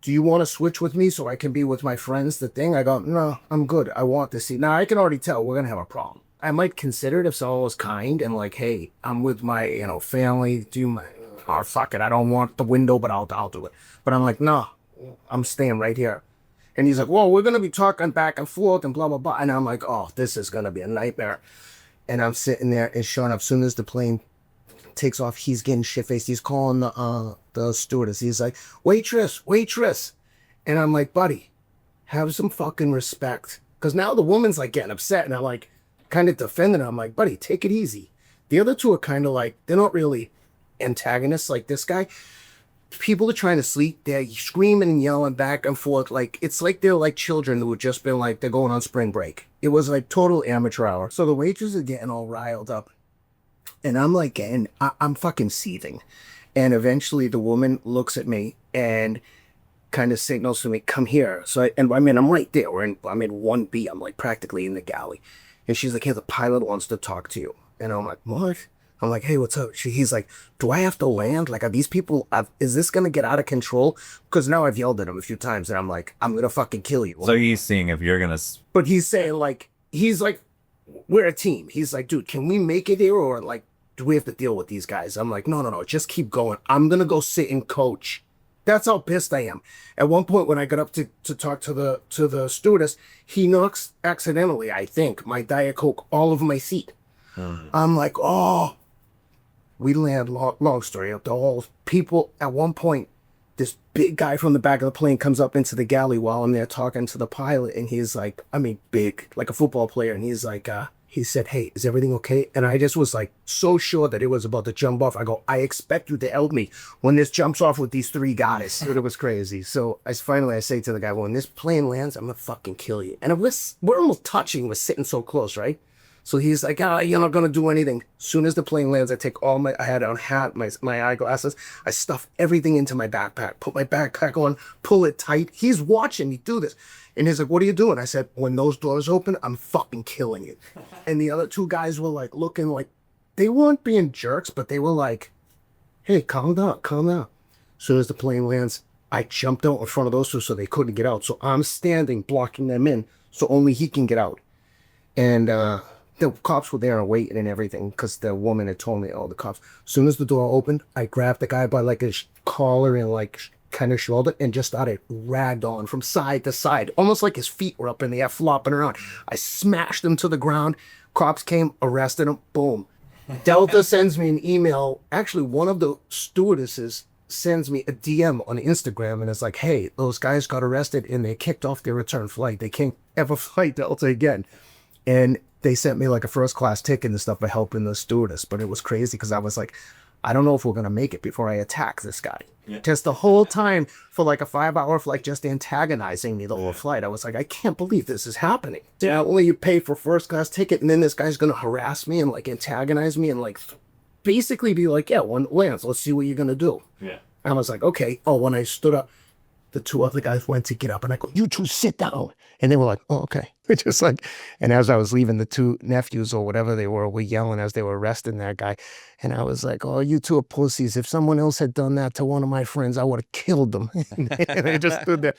do you want to switch with me so I can be with my friends? The thing, I go, no, I'm good. I want this seat. Now I can already tell we're going to have a problem. I might consider it if someone was kind and like, hey, I'm with my, family. Oh, fuck it. I don't want the window, but I'll do it. But I'm like, no, I'm staying right here. And he's like, well, we're going to be talking back and forth and blah, blah, blah. And I'm like, oh, this is going to be a nightmare. And I'm sitting there and sure enough, as soon as the plane takes off, he's getting shit-faced. He's calling the stewardess. He's like, waitress. And I'm like, buddy, have some fucking respect. Because now the woman's like getting upset and I'm like kind of defending her. I'm like, buddy, take it easy. The other two are kind of like, they're not really antagonists like this guy. People are trying to sleep. They're screaming and yelling back and forth. Like, it's like they're like children who have just been like, they're going on spring break. It was like total amateur hour. So the waitresses are getting all riled up. And I'm like, I'm fucking seething. And eventually the woman looks at me and kind of signals to me, come here. So I'm right there. I'm in 1B. I'm like practically in the galley. And she's like, hey, the pilot wants to talk to you. And I'm like, what? I'm like, hey, what's up? He's like, do I have to land? Like, are these people, is this going to get out of control? Because now I've yelled at him a few times and I'm like, I'm going to fucking kill you.
So he's seeing if you're going to...
But he's saying like, we're a team. He's like, dude, can we make it here? Or like, do we have to deal with these guys? I'm like, no, just keep going. I'm going to go sit and coach. That's how pissed I am. At one point when I got up to talk to the stewardess, he knocks accidentally, I think, my Diet Coke all over my seat. I'm like, oh, we land, long story, the whole people, at one point, this big guy from the back of the plane comes up into the galley while I'm there talking to the pilot, and he's like, big, like a football player, and he's like, he said, hey, is everything okay? And I just was like so sure that it was about to jump off. I go, I expect you to help me when this jumps off with these three guys. It was crazy. So I say to the guy, well, when this plane lands, I'm gonna fucking kill you. And we're almost touching, we're sitting so close, right? So he's like, you're not gonna do anything. As soon as the plane lands, I take I had on hat, my eyeglasses, I stuff everything into my backpack, put my backpack on, pull it tight. He's watching me do this. And he's like, what are you doing? I said, when those doors open, I'm fucking killing it. And the other two guys were like looking like, they weren't being jerks, but they were like, hey, calm down. As soon as the plane lands, I jumped out in front of those two so they couldn't get out. So I'm standing, blocking them in, so only he can get out. And the cops were there and waiting and everything because the woman had told me, the cops. As soon as the door opened, I grabbed the guy by like his collar and like kind of shoulder and just started ragged on from side to side, almost like his feet were up in the air flopping around. I smashed him to the ground. Cops came, arrested him, boom. Delta sends me an email. Actually, one of the stewardesses sends me a DM on Instagram and it's like, hey, those guys got arrested and they kicked off their return flight. They can't ever fly Delta again. And they sent me like a first class ticket and stuff for helping the stewardess. But it was crazy because I was like, I don't know if we're going to make it before I attack this guy. Yeah. Just the whole time for like a 5-hour flight, just antagonizing me the whole flight. I was like, I can't believe this is happening. Yeah, only you pay for first class ticket and then this guy's going to harass me and like antagonize me and like basically be like, yeah, when it lands, let's see what you're going to do. Yeah. I was like, okay. Oh, when I stood up, the two other guys went to get up and I go, you two sit down. And they were like, oh, okay. Just like, and as I was leaving, the two nephews or whatever they were yelling as they were arresting that guy. And I was like, oh, you two are pussies. If someone else had done that to one of my friends, I would have killed them. And they just stood there.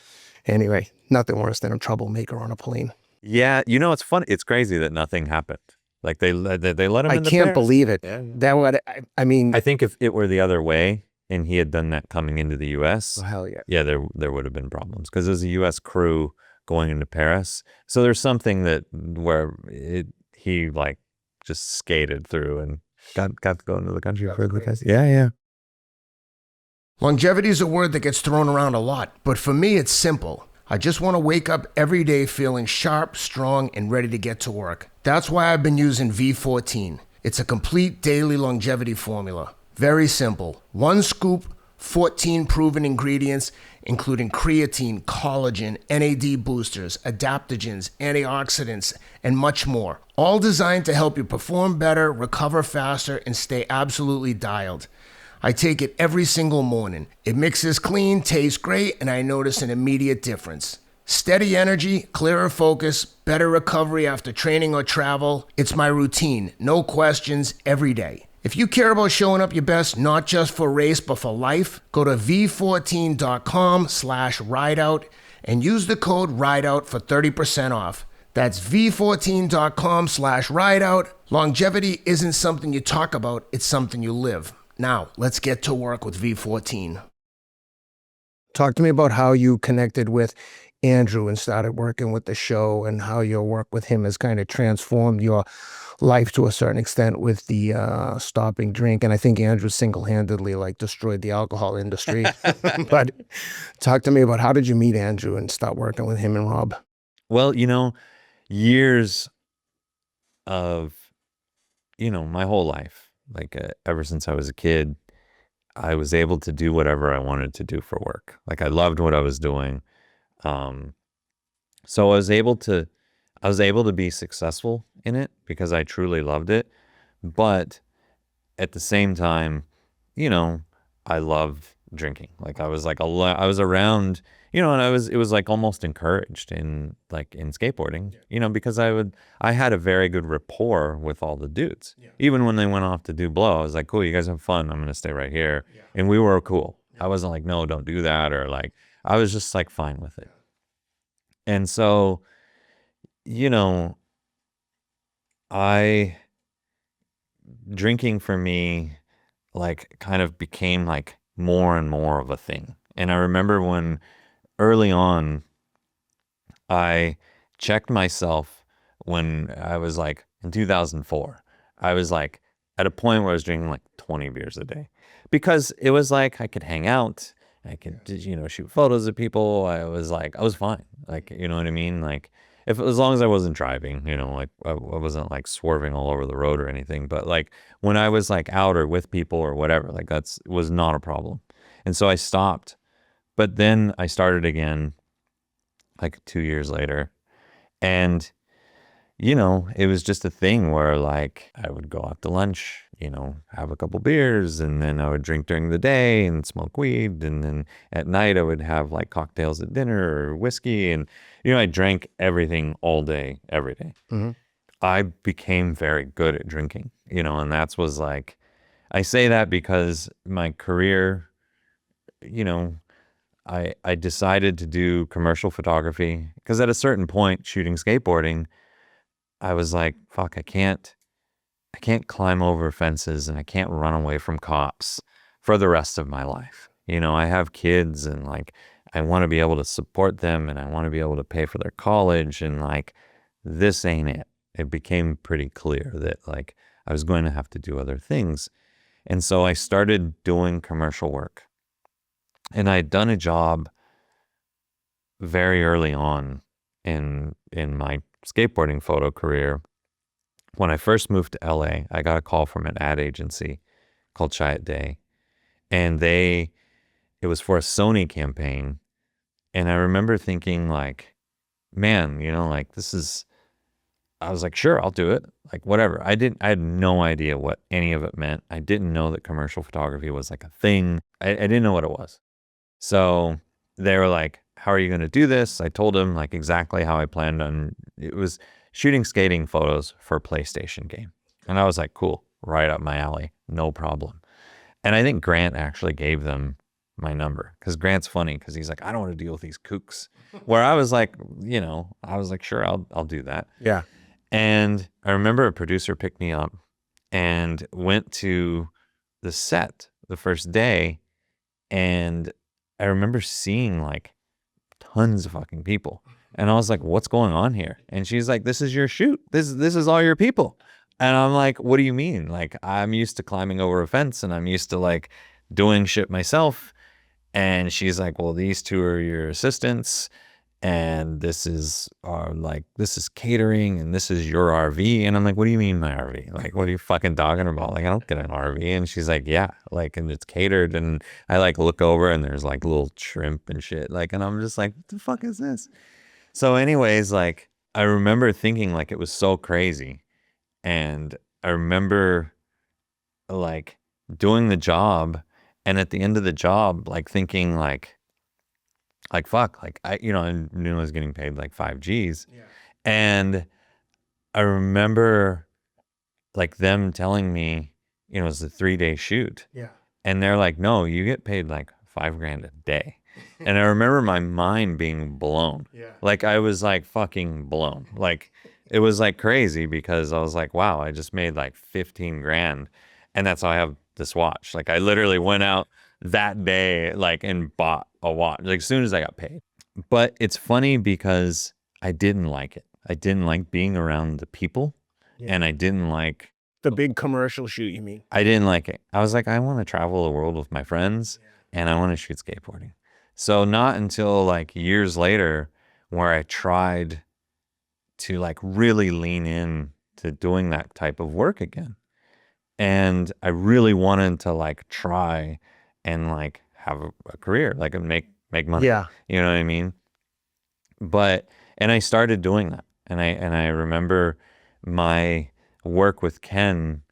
Anyway, nothing worse than a troublemaker on a plane.
Yeah. It's funny. It's crazy that nothing happened. Like they let him in the
I can't
Paris.
believe it.
Yeah.
That would, I mean.
I think if it were the other way and he had done that coming into the U.S.
Oh, hell yeah.
Yeah, there would have been problems because there's a U.S. crew going into Paris. So there's something where he like just skated through and got to go into the country for the guys. Yeah.
Longevity is a word that gets thrown around a lot, but for me, it's simple. I just want to wake up every day feeling sharp, strong, and ready to get to work. That's why I've been using V14. It's a complete daily longevity formula. Very simple. 1 scoop, 14 proven ingredients, including creatine, collagen, NAD boosters, adaptogens, antioxidants, and much more. All designed to help you perform better, recover faster, and stay absolutely dialed. I take it every single morning. It mixes clean, tastes great, and I notice an immediate difference. Steady energy, clearer focus, better recovery after training or travel. It's my routine, no questions, every day. If you care about showing up your best, not just for a race, but for life, go to v14.com/rideout and use the code RIDEOUT for 30% off. That's v14.com/rideout. Longevity isn't something you talk about, it's something you live. Now, let's get to work with V14.
Talk to me about how you connected with Andrew and started working with the show, and how your work with him has kind of transformed your life to a certain extent with the stopping drink. And I think Andrew single-handedly like destroyed the alcohol industry. But talk to me about, how did you meet Andrew and start working with him and Rob?
Well, years of, my whole life, like ever since I was a kid, I was able to do whatever I wanted to do for work. Like I loved what I was doing. So I was able to be successful in it because I truly loved it. But at the same time, I loved drinking. Like I was like I was around, and it was like almost encouraged in skateboarding, because I had a very good rapport with all the dudes. Yeah. Even when they went off to do blow, I was like, cool, you guys have fun. I'm going to stay right here. Yeah. And we were cool. Yeah. I wasn't like, no, don't do that. Or like, I was just like fine with it. And so, drinking for me, like kind of became like more and more of a thing. And I remember when early on, I checked myself when I was like in 2004, I was like at a point where I was drinking like 20 beers a day, because it was like I could hang out, I could, shoot photos of people. I was fine. Like, you know what I mean? Like as long as I wasn't driving, like I wasn't like swerving all over the road or anything, but like when I was like out or with people or whatever, like was not a problem. And so I stopped, but then I started again like 2 years later. And, it was just a thing where like I would go out to lunch, have a couple beers, and then I would drink during the day and smoke weed. And then at night I would have like cocktails at dinner or whiskey. And, I drank everything all day, every day. Mm-hmm. I became very good at drinking, and was like, I say that because my career, I decided to do commercial photography because at a certain point shooting skateboarding, I was like, fuck, I can't climb over fences and I can't run away from cops for the rest of my life. I have kids, and like, I want to be able to support them, and I want to be able to pay for their college, and like, this ain't it. It became pretty clear that like I was going to have to do other things. And so I started doing commercial work. And I had done a job very early on in my skateboarding photo career. When I first moved to LA, I got a call from an ad agency called Chiat Day. And it was for a Sony campaign. And I remember thinking like, man, like I was like, sure, I'll do it. Like, whatever. I had no idea what any of it meant. I didn't know that commercial photography was like a thing. I didn't know what it was. So they were like, how are you going to do this? I told them like exactly how I planned on. It was shooting skating photos for a PlayStation game. And I was like, cool, right up my alley. No problem. And I think Grant actually gave them my number, because Grant's funny, because he's like, I don't want to deal with these kooks. Where I was like, I was like, sure, I'll do that.
Yeah.
And I remember a producer picked me up and went to the set the first day. And I remember seeing like tons of fucking people. And I was like, what's going on here? And she's like, this is your shoot. This is all your people. And I'm like, what do you mean? Like, I'm used to climbing over a fence, and I'm used to like doing shit myself. And she's like, well, these two are your assistants. and this is catering, and this is your RV. And I'm like, what do you mean my RV? Like, what are you fucking talking about? Like, I don't get an RV. And she's like, yeah, like, and it's catered. And I like look over and there's like little shrimp and shit. Like, and I'm just like, what the fuck is this? So anyways, like, I remember thinking like it was so crazy. And I remember like doing the job, and at the end of the job, like thinking like fuck, like I knew I was getting paid like 5 Gs.
Yeah.
And I remember like them telling me, it was a 3-day shoot.
Yeah.
And they're like, no, you get paid like $5,000 a day. And I remember my mind being blown.
Yeah.
Like I was like fucking blown. Like it was like crazy, because I was like, wow, I just made like 15 grand. And that's how I have this watch. Like I literally went out that day, like, and bought a watch, like as soon as I got paid. But it's funny because I didn't like it. I didn't like being around the people.
Yeah.
And I didn't like
The big commercial shoot, you mean?
I didn't like it. I was like, I want to travel the world with my friends, and I want to shoot skateboarding. So not until like years later where I tried to like really lean in to doing that type of work again. And I really wanted to like try and like have a career, like make money.
Yeah.
You know what I mean? And I started doing that. And I remember my work with Ken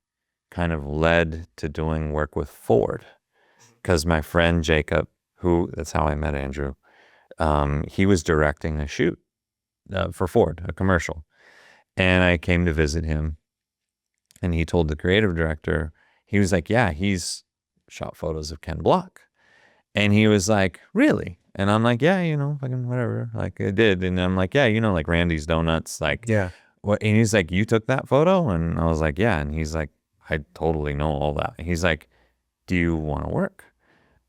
kind of led to doing work with Ford, because my friend Jacob, that's how I met Andrew, he was directing a shoot for Ford, a commercial. And I came to visit him, and he told the creative director, he was like, yeah, he's shot photos of Ken Block. And he was like, really? And I'm like, yeah, fucking whatever. Like I did. And I'm like, yeah, like Randy's Donuts. Like,
Yeah.
what? And he's like, you took that photo? And I was like, yeah. And he's like, I totally know all that. And he's like, do you want to work?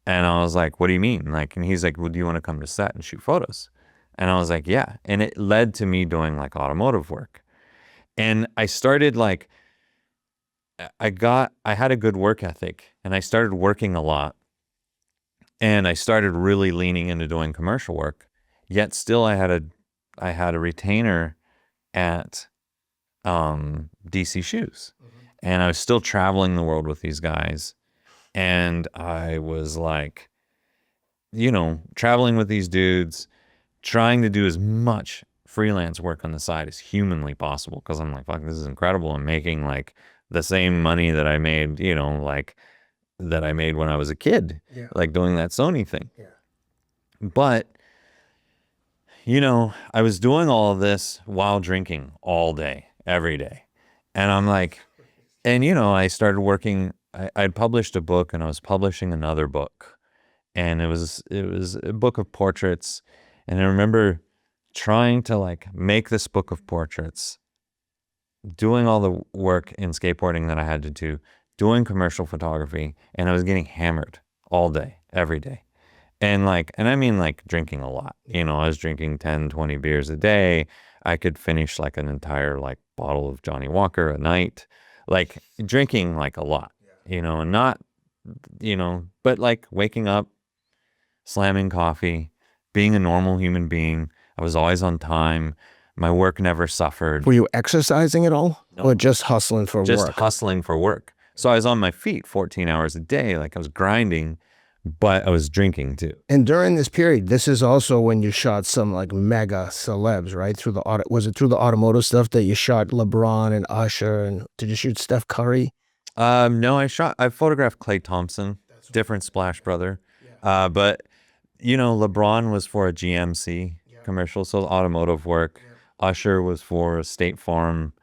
And I was like, what do you mean? Like, and he's like, well, do you want to come to set and shoot photos? And I was like, yeah. And it led to me doing like automotive work. And I started like, I had a good work ethic, and I started working a lot, and I started really leaning into doing commercial work. Yet still I had a retainer at DC Shoes. And I was still traveling the world with these guys. And I was like, traveling with these dudes, trying to do as much freelance work on the side as humanly possible. Cause I'm like, fuck, this is incredible. I'm making like the same money that I made, like that I made when I was a kid, like doing that Sony thing. Yeah. But, I was doing all of this while drinking all day, every day. And I'm like, and, I started working, I'd published a book, and I was publishing another book, and it was a book of portraits. And I remember trying to like make this book of portraits, doing all the work in skateboarding that I had to do, doing commercial photography, and I was getting hammered all day, every day. And I mean like drinking a lot, I was drinking 10, 20 beers a day. I could finish like an entire like bottle of Johnny Walker a night, like drinking like a lot, and not, but like waking up, slamming coffee, being a normal human being. I was always on time. My work never suffered.
Were you exercising at all?
No.
Or just hustling for work?
Just hustling for work. So I was on my feet 14 hours a day. Like I was grinding, but I was drinking too.
And during this period, this is also when you shot some like mega celebs, right? Was it through the automotive stuff that you shot LeBron and Usher? And did you shoot Steph Curry?
No, I photographed Klay Thompson, different Splash Brother. But LeBron was for a GMC commercial, so automotive work. Usher was for a State Farm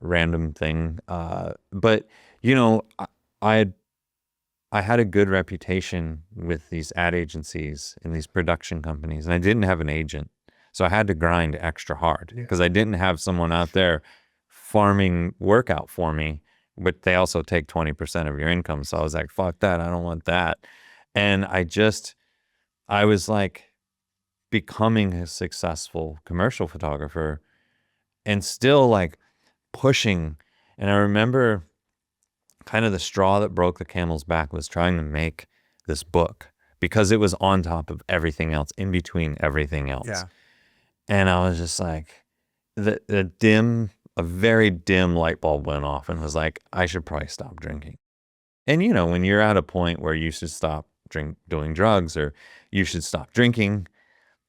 random thing. But I had a good reputation with these ad agencies and these production companies, and I didn't have an agent. So I had to grind extra hard because I didn't have someone out there farming work out for me, but they also take 20% of your income. So I was like, fuck that. I don't want that. And I was like becoming a successful commercial photographer and still like pushing. And I remember kind of the straw that broke the camel's back was trying to make this book because it was on top of everything else, in between everything else.
Yeah.
And I was just like, a very dim light bulb went off and was like, I should probably stop drinking. And, you know, when you're at a point where you should stop doing drugs or you should stop drinking,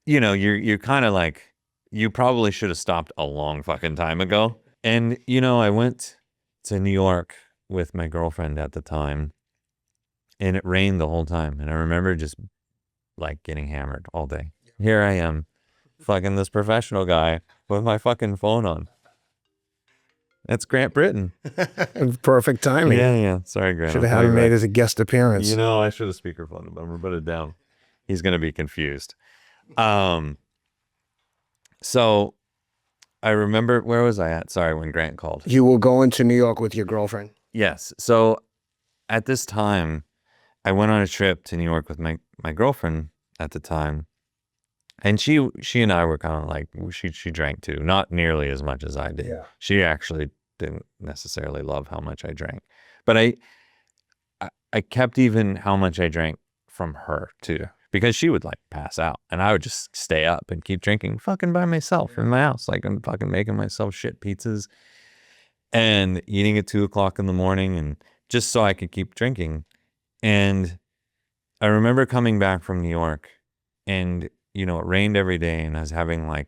you know, you're kind of like, you probably should have stopped a long fucking time ago. And, you know, I went to New York with my girlfriend at the time, and it rained the whole time. And I remember just like getting hammered all day. Here I am, fucking this professional guy with my fucking phone on. That's Grant Brittain.
Perfect timing.
Yeah. Sorry, Grant.
Should have had him made as a guest appearance.
You know, I should have speakerphoned him, but I'm gonna put it down. He's gonna be confused. So I remember, where was I at? Sorry, when Grant called.
You will go into New York with your girlfriend.
Yes. So at this time, I went on a trip to New York with my girlfriend at the time. And she and I were kind of like, she drank too, not nearly as much as I did.
Yeah.
She actually didn't necessarily love how much I drank, but I kept even how much I drank from her too, because she would like pass out and I would just stay up and keep drinking fucking by myself in my house. Like I'm fucking making myself shit pizzas and eating at 2:00 in the morning, and just so I could keep drinking. And I remember coming back from New York, and you know, it rained every day, and I was having like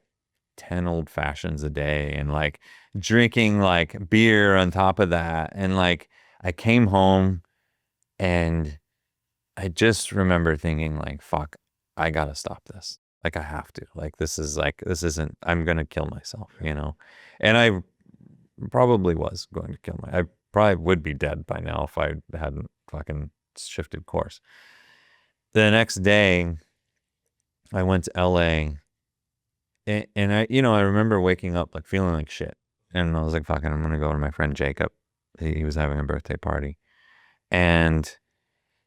10 old fashions a day and like drinking like beer on top of that. And like I came home and I just remember thinking like, fuck, I gotta stop this. Like I have to. Like this isn't, I'm gonna kill myself, you know? And I probably was going to kill I probably would be dead by now if I hadn't fucking shifted course. The next day, I went to LA, and I, you know, I remember waking up like feeling like shit, and I was like, "Fucking, I'm gonna go to my friend Jacob." He was having a birthday party, and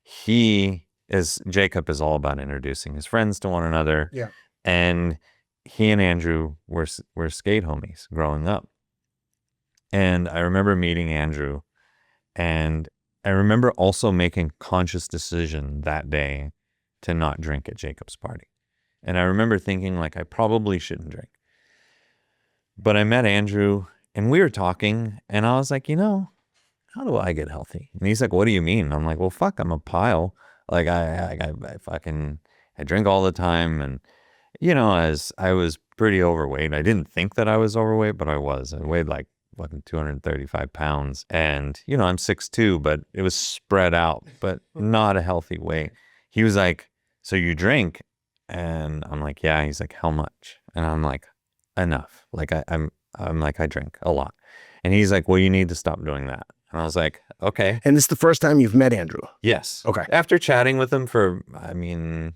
Jacob is all about introducing his friends to one another.
Yeah,
and he and Andrew were skate homies growing up, and I remember meeting Andrew, and I remember also making conscious decision that day to not drink at Jacob's party. And I remember thinking like, I probably shouldn't drink. But I met Andrew and we were talking, and I was like, you know, how do I get healthy? And he's like, what do you mean? I'm like, well, fuck, I'm a pile. Like I drink all the time. And, you know, as I was pretty overweight, I didn't think that I was overweight, but I was. I weighed like fucking 235 pounds. And, you know, I'm 6'2", but it was spread out, but not a healthy weight. He was like, so you drink? And I'm like, yeah. He's like, how much? And I'm like, enough. Like I'm like, I drink a lot. And he's like, well, you need to stop doing that. And I was like, okay.
And this is the first time you've met Andrew?
Yes.
Okay.
After chatting with him for, I mean,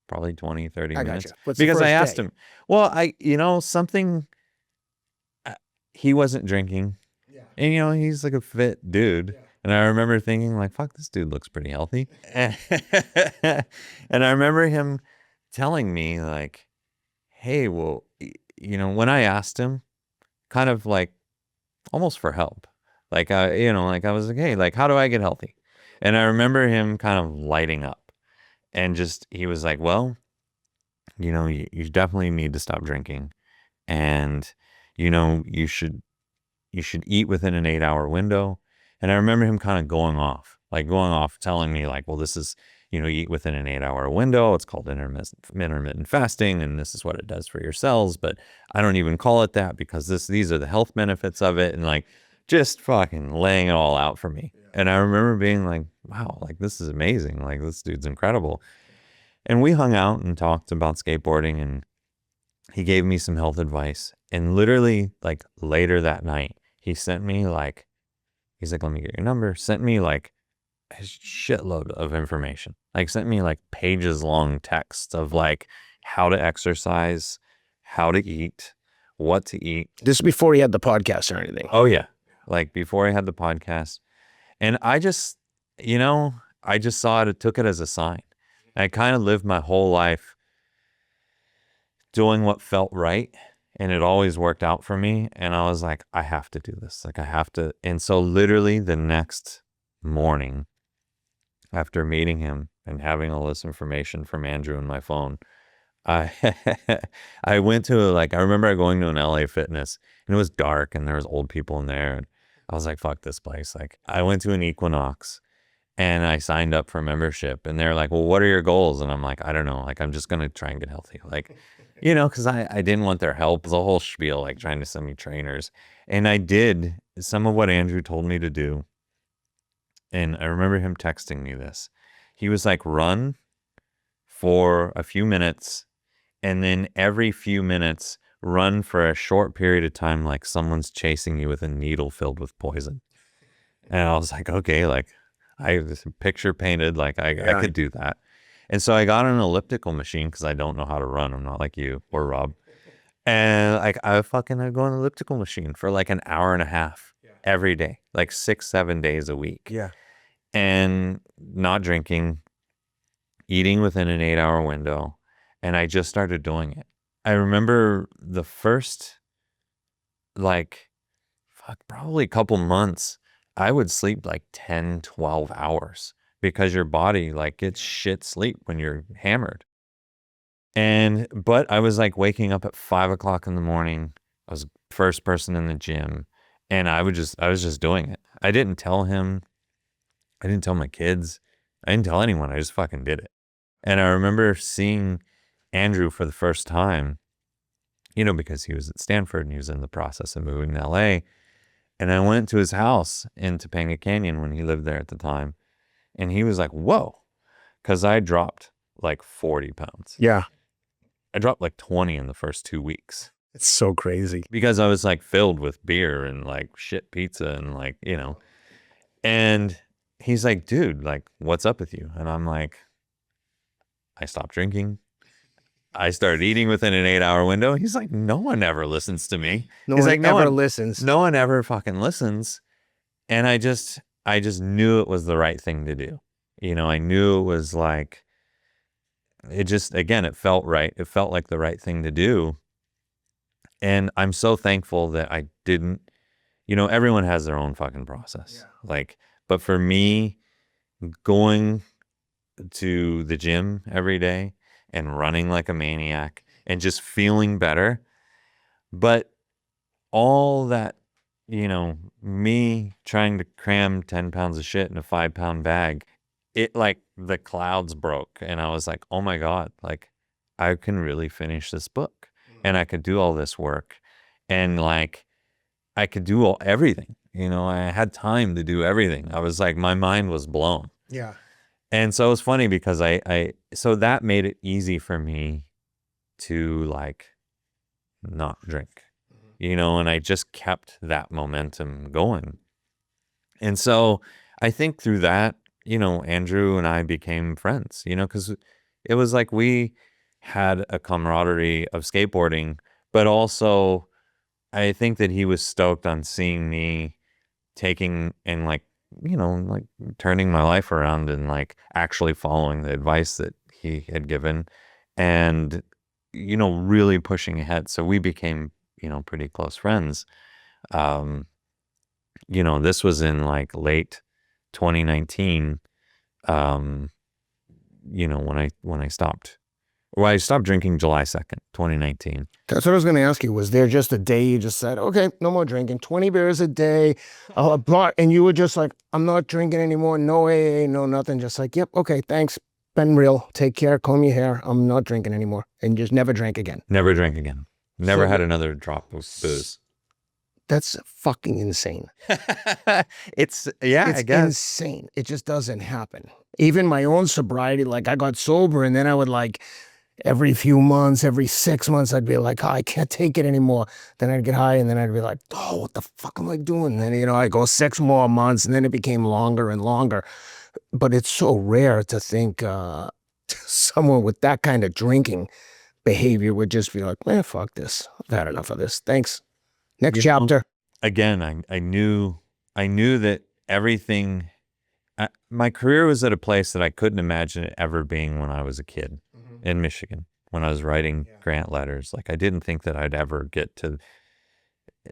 probably 20, 30 minutes.
Gotcha. What's
because
the
I
first
asked
day?
him, well, he wasn't drinking. Yeah. And, you know, he's like a fit dude. Yeah. And I remember thinking like, fuck, this dude looks pretty healthy. And I remember him telling me like, hey, well, you know, when I asked him kind of like almost for help, like, you know, like I was like, hey, like, how do I get healthy? And I remember him kind of lighting up, and just, he was like, well, you know, you definitely need to stop drinking, and, you know, you should eat within an 8-hour window. And I remember him kind of going off, telling me like, well, this is, you know, eat within an 8-hour window. It's called intermittent fasting, and this is what it does for your cells. But I don't even call it that because these are the health benefits of it, and like just fucking laying it all out for me. Yeah. And I remember being like, wow, like this is amazing. Like this dude's incredible. And we hung out and talked about skateboarding, and he gave me some health advice. And literally like later that night, he sent me like, he's like, let me get your number. Sent me like a shitload of information. Like sent me like pages long texts of like how to exercise, how to eat, what to eat.
This is before he had the podcast or anything.
Oh yeah. Like before I had the podcast. And I just, you know, I just saw it, took it as a sign. I kind of lived my whole life doing what felt right. And it always worked out for me. And I was like, I have to do this. Like I have to. And so literally the next morning, after meeting him and having all this information from Andrew in my phone, I I went to like, I remember going to an LA Fitness and it was dark and there was old people in there. And I was like, fuck this place. Like I went to an Equinox and I signed up for membership and they're like, well, what are your goals? And I'm like, I don't know. Like, I'm just going to try and get healthy. Like, you know, cause I didn't want their help. The whole spiel, like trying to send me trainers. And I did some of what Andrew told me to do. And I remember him texting me this. He was like, run for a few minutes, and then every few minutes, run for a short period of time like someone's chasing you with a needle filled with poison. And I was like, okay, like I was picture painted, like I could do that. And so I got an elliptical machine because I don't know how to run. I'm not like you or Rob. And like I'd go on an elliptical machine for like an hour and a half every day, like 6-7 days a week.
Yeah.
And not drinking, eating within an 8-hour window. And I just started doing it. I remember the first, like, probably a couple months, I would sleep like 10, 12 hours because your body like gets shit sleep when you're hammered. But I was like waking up at 5 o'clock in the morning. I was first person in the gym and I was just doing it. I didn't tell him. I didn't tell my kids. I didn't tell anyone. I just fucking did it. And I remember seeing Andrew for the first time, you know, because he was at Stanford and he was in the process of moving to LA. And I went to his house in Topanga Canyon when he lived there at the time. And he was like, whoa, because I dropped like 40 pounds.
Yeah.
I dropped like 20 in the first 2 weeks.
It's so crazy.
Because I was like filled with beer and like shit pizza and like, you know. And he's like, dude, like, what's up with you? And I'm like, I stopped drinking. I started eating within an 8-hour window. He's like, no one ever listens to me.
No
He's
one
like,
ever listens.
No one ever fucking listens. And I just knew it was the right thing to do. You know, I knew it was like, it just, again, it felt right. It felt like the right thing to do. And I'm so thankful that I didn't, you know, everyone has their own fucking process. Yeah. Like, but for me, going to the gym every day and running like a maniac and just feeling better. But all that, you know, me trying to cram 10 pounds of shit in a 5-pound bag, it like the clouds broke and I was like, oh my God, like I can really finish this book and I could do all this work and like I could do everything, you know, I had time to do everything. I was like, my mind was blown.
Yeah.
And so it was funny because so that made it easy for me to like not drink, you know, and I just kept that momentum going. And so I think through that, you know, Andrew and I became friends, you know, because it was like we had a camaraderie of skateboarding, but also I think that he was stoked on seeing me taking and like, you know, like turning my life around and like actually following the advice that he had given and, you know, really pushing ahead. So we became, you know, pretty close friends. You know, this was in like late 2019. You know, when I stopped drinking July 2nd, 2019.
That's what I was going to ask you. Was there just a day you just said, okay, no more drinking, 20 beers a day, and you were just like, I'm not drinking anymore, no AA, no nothing, just like, yep, okay, thanks, been real, take care, comb your hair, I'm not drinking anymore, and just never drank again.
Never drank again. Never had another drop of booze.
That's fucking insane.
It's I guess.
Insane. It just doesn't happen. Even my own sobriety, like I got sober and then I would like every few months, every 6 months, I'd be like, oh, I can't take it anymore. Then I'd get high and then I'd be like, oh, what the fuck am I doing? And then, you know, I go 6 more months and then it became longer and longer. But it's so rare to think someone with that kind of drinking behavior would just be like, man, fuck this. I've had enough of this. Thanks. Next chapter.
Again, I knew that everything, my career was at a place that I couldn't imagine it ever being when I was a kid in Michigan, when I was writing grant letters. Like I didn't think that I'd ever get to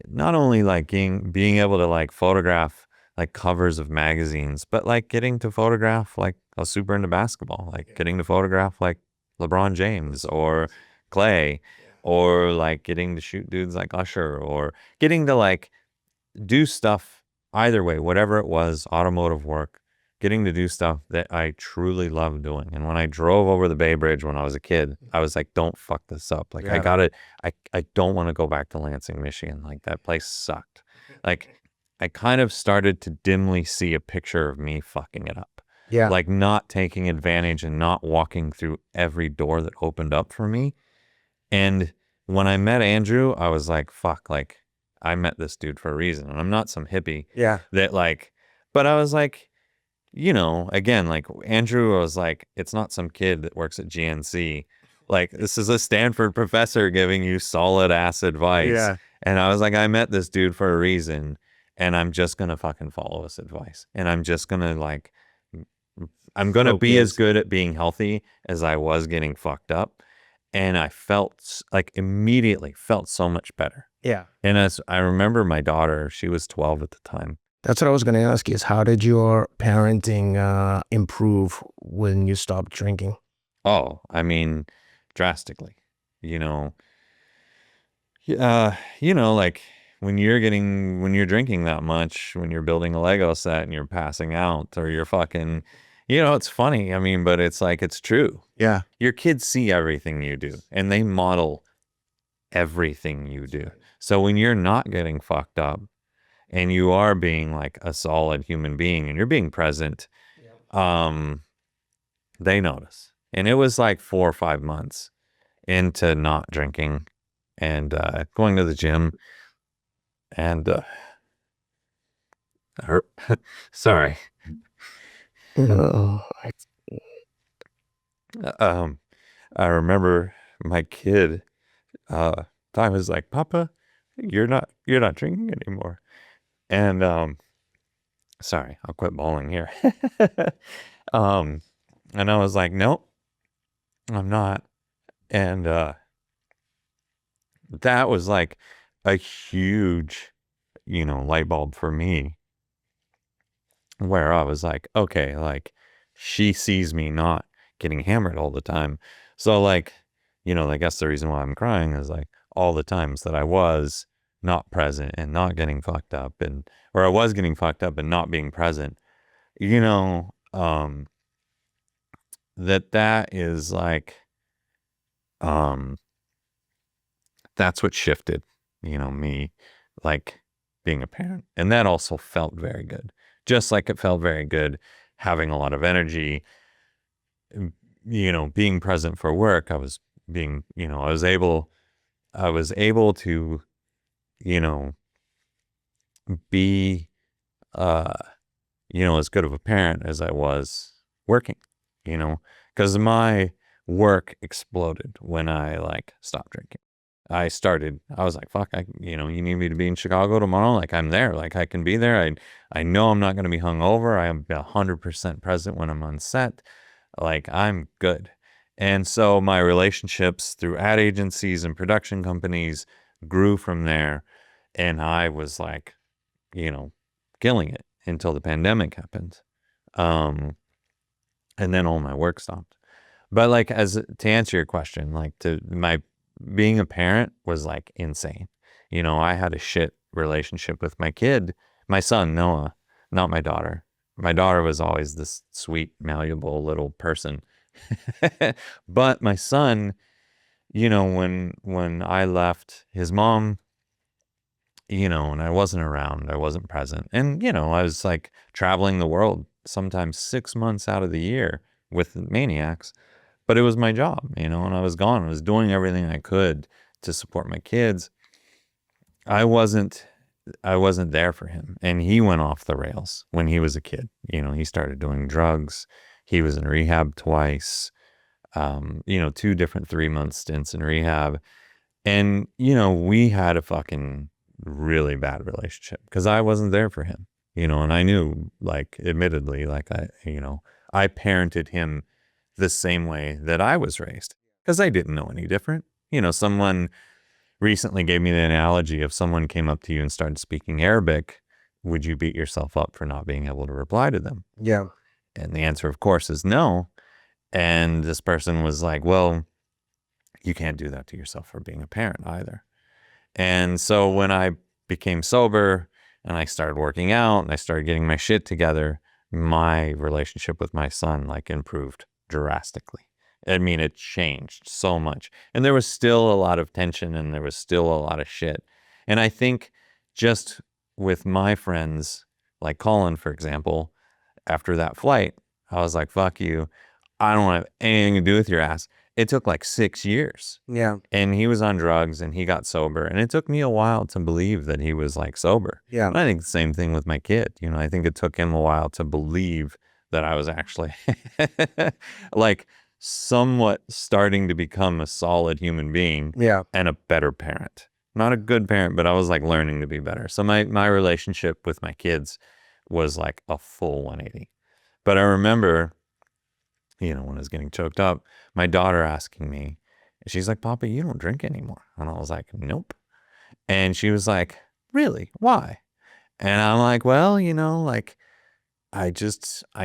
not only like being able to like photograph like covers of magazines, but like getting to photograph, like I was super into basketball, like getting to photograph like LeBron James or Clay, or like getting to shoot dudes like Usher, or getting to like do stuff either way, whatever it was, automotive work, getting to do stuff that I truly love doing. And when I drove over the Bay Bridge when I was a kid, I was like, don't fuck this up. Like, I don't want to go back to Lansing, Michigan. Like, that place sucked. Like, I kind of started to dimly see a picture of me fucking it up.
Yeah.
Like, not taking advantage and not walking through every door that opened up for me. And when I met Andrew, I was like, fuck, like, I met this dude for a reason. And I'm not some hippie that like, but I was like, you know, again, like Andrew was like, it's not some kid that works at GNC. Like, this is a Stanford professor giving you solid ass advice.
Yeah.
And I was like, I met this dude for a reason, and I'm just going to fucking follow his advice. And I'm just going to like, I'm going to be as good at being healthy as I was getting fucked up. And I felt like immediately felt so much better.
Yeah.
And as I remember my daughter, she was 12 at the time.
That's what I was going to ask you, is how did your parenting improve when you stopped drinking?
Oh, I mean, drastically, you know, like when you're drinking that much, when you're building a Lego set and you're passing out, or you're fucking, you know, it's funny. I mean, but it's like, it's true.
Yeah.
Your kids see everything you do and they model everything you do. So when you're not getting fucked up and you are being like a solid human being and you're being present, they notice. And it was like 4 or 5 months into not drinking and going to the gym and sorry. I remember my kid I was like, Papa, you're not drinking anymore. And sorry, I'll quit bawling here. And I was like, nope, I'm not. And that was like a huge, you know, light bulb for me, where I was like, okay, like she sees me not getting hammered all the time. So like, you know, I guess the reason why I'm crying is like all the times that I was not present and not getting fucked up, or I was getting fucked up and not being present, you know, that is like, that's what shifted, you know, me like being a parent. And that also felt very good. Just like it felt very good having a lot of energy, you know, being present for work. I was able to, you know, be, you know, as good of a parent as I was working, you know, because my work exploded when I like stopped drinking. I was like, fuck, you know, you need me to be in Chicago tomorrow? Like, I'm there. Like, I can be there. I know I'm not going to be hungover. I am 100% present when I'm on set. Like, I'm good. And so my relationships through ad agencies and production companies grew from there. And I was like, you know, killing it until the pandemic happened. And then all my work stopped. But like, to answer your question, like being a parent was like insane. You know, I had a shit relationship with my kid, my son, Noah, not my daughter. My daughter was always this sweet, malleable little person. But my son, you know, when I left his mom, you know, and I wasn't around, I wasn't present. And, you know, I was like traveling the world sometimes 6 months out of the year with maniacs. But it was my job, you know, and I was gone. I was doing everything I could to support my kids. I wasn't there for him. And he went off the rails when he was a kid. You know, he started doing drugs. He was in rehab twice, you know, 2 different 3-month stints in rehab. And, you know, we had a fucking really bad relationship because I wasn't there for him, you know, and I knew, like, admittedly, like I parented him the same way that I was raised because I didn't know any different. You know, someone recently gave me the analogy: if someone came up to you and started speaking Arabic, would you beat yourself up for not being able to reply to them?
Yeah.
And the answer, of course, is no. And this person was like, well, you can't do that to yourself for being a parent either. And so when I became sober and I started working out and I started getting my shit together, my relationship with my son like improved drastically. I mean, it changed so much. And there was still a lot of tension and there was still a lot of shit. And I think just with my friends, like Colin, for example, after that flight, I was like, fuck you. I don't have anything to do with your ass. It took like 6 years.
Yeah.
And he was on drugs and he got sober. And it took me a while to believe that he was like sober.
Yeah.
And I think the same thing with my kid. You know, I think it took him a while to believe that I was actually like somewhat starting to become a solid human being
Yeah.
and a better parent. Not a good parent, but I was like learning to be better. So my relationship with my kids was like a full 180. But I remember, you know, when I was getting choked up, my daughter asking me, she's like, Papa, you don't drink anymore. And I was like, nope. And she was like, really? Why? And I'm like, well, you know, like, I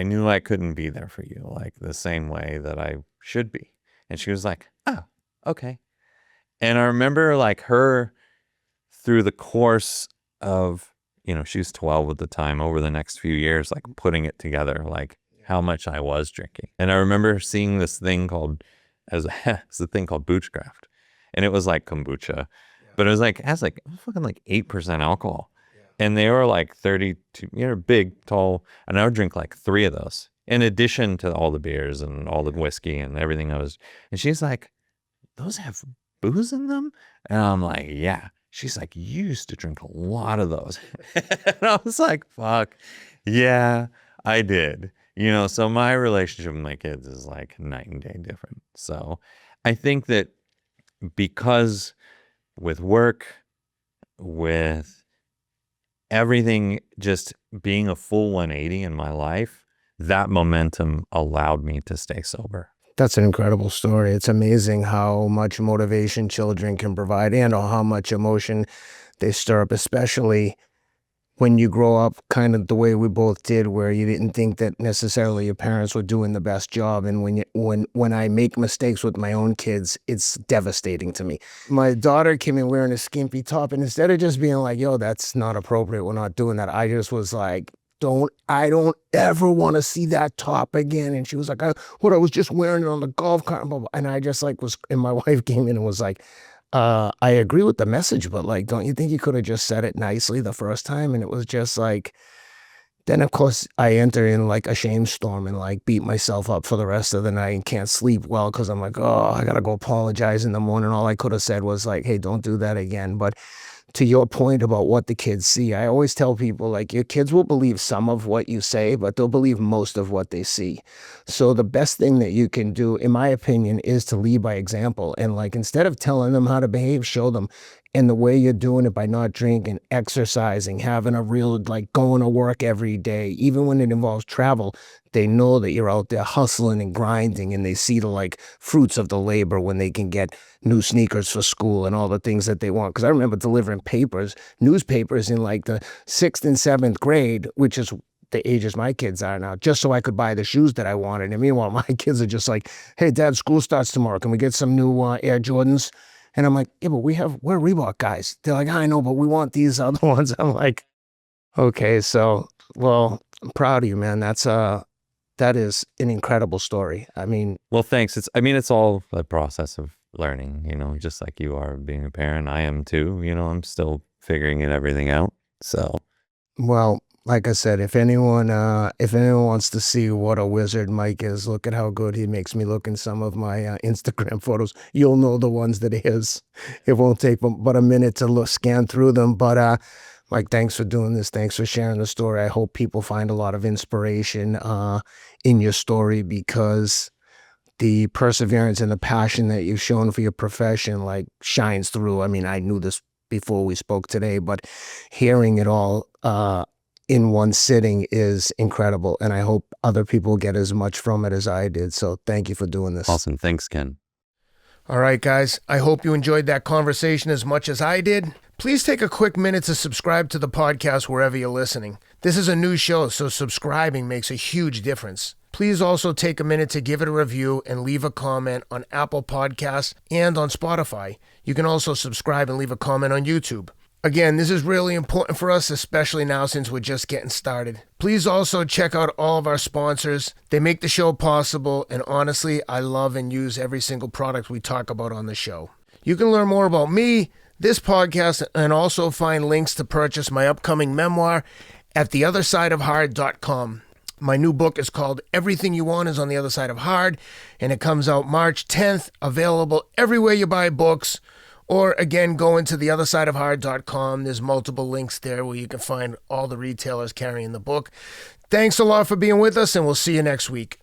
knew I couldn't be there for you like the same way that I should be. And she was like, oh, okay. And I remember like her through the course of, you know, she was 12 at the time, over the next few years, like putting it together, like how much I was drinking. And I remember seeing this thing called, it's a thing called Boochcraft. And it was like kombucha, but it was like, it has like fucking like 8% alcohol. And they were like 32, you know, big, tall. And I would drink like 3 of those in addition to all the beers and all the whiskey and everything I was. And she's like, those have booze in them? And I'm like, yeah. She's like, you used to drink a lot of those. And I was like, fuck. Yeah, I did. You know, so my relationship with my kids is like night and day different. So I think that because with work, with everything just being a full 180 in my life, that momentum allowed me to stay sober.
That's an incredible story. It's amazing how much motivation children can provide and how much emotion they stir up, especially when you grow up kind of the way we both did, where you didn't think that necessarily your parents were doing the best job. And when I make mistakes with my own kids, it's devastating to me. My daughter came in wearing a skimpy top, and instead of just being like, yo, that's not appropriate, we're not doing that, I just was like, I don't ever want to see that top again. And she was like, I was just wearing it on the golf cart. And I just like and my wife came in and was like, I agree with the message, but like, don't you think you could have just said it nicely the first time? And it was just like, then of course I enter in like a shame storm and like beat myself up for the rest of the night and can't sleep well because I'm like, oh, I gotta go apologize in the morning. All I could have said was like, hey, don't do that again. But to your point about what the kids see, I always tell people, like, your kids will believe some of what you say, but they'll believe most of what they see. So the best thing that you can do, in my opinion, is to lead by example. And like, instead of telling them how to behave, show them. And the way you're doing it by not drinking, exercising, having a real, like going to work every day, even when it involves travel, they know that you're out there hustling and grinding, and they see the like fruits of the labor when they can get new sneakers for school and all the things that they want. Because I remember delivering newspapers in like the 6th and 7th grade, which is the ages my kids are now, just so I could buy the shoes that I wanted. And meanwhile, my kids are just like, hey, Dad, school starts tomorrow. Can we get some new Air Jordans? And I'm like, yeah, but we're Reebok guys. They're like, I know, but we want these other ones. I'm like, okay, so, well, I'm proud of you, man. That is an incredible story. I mean,
well, thanks. It's all a process of learning, you know, just like you are being a parent. I am too, you know, I'm still figuring everything out. So,
well, like I said, if anyone wants to see what a wizard Mike is, look at how good he makes me look in some of my Instagram photos. You'll know the ones that it is. It won't take but a minute to scan through them. But Mike, thanks for doing this. Thanks for sharing the story. I hope people find a lot of inspiration in your story, because the perseverance and the passion that you've shown for your profession like shines through. I mean, I knew this before we spoke today, but hearing it all in one sitting is incredible. And I hope other people get as much from it as I did. So thank you for doing this.
awesome. Thanks, Ken.
All right, guys, I hope you enjoyed that conversation as much as I did. Please take a quick minute to subscribe to the podcast wherever you're listening. This is a new show, so subscribing makes a huge difference. Please also take a minute to give it a review and leave a comment on Apple Podcasts and on Spotify. You can also subscribe and leave a comment on YouTube. Again, this is really important for us, especially now since we're just getting started. Please also check out all of our sponsors. They make the show possible, and honestly, I love and use every single product we talk about on the show. You can learn more about me, this podcast, and also find links to purchase my upcoming memoir at theothersideofhard.com. My new book is called Everything You Want Is on the Other Side of Hard, and it comes out March 10th, available everywhere you buy books. Or again, go into theothersideofhard.com. There's multiple links there where you can find all the retailers carrying the book. Thanks a lot for being with us, and we'll see you next week.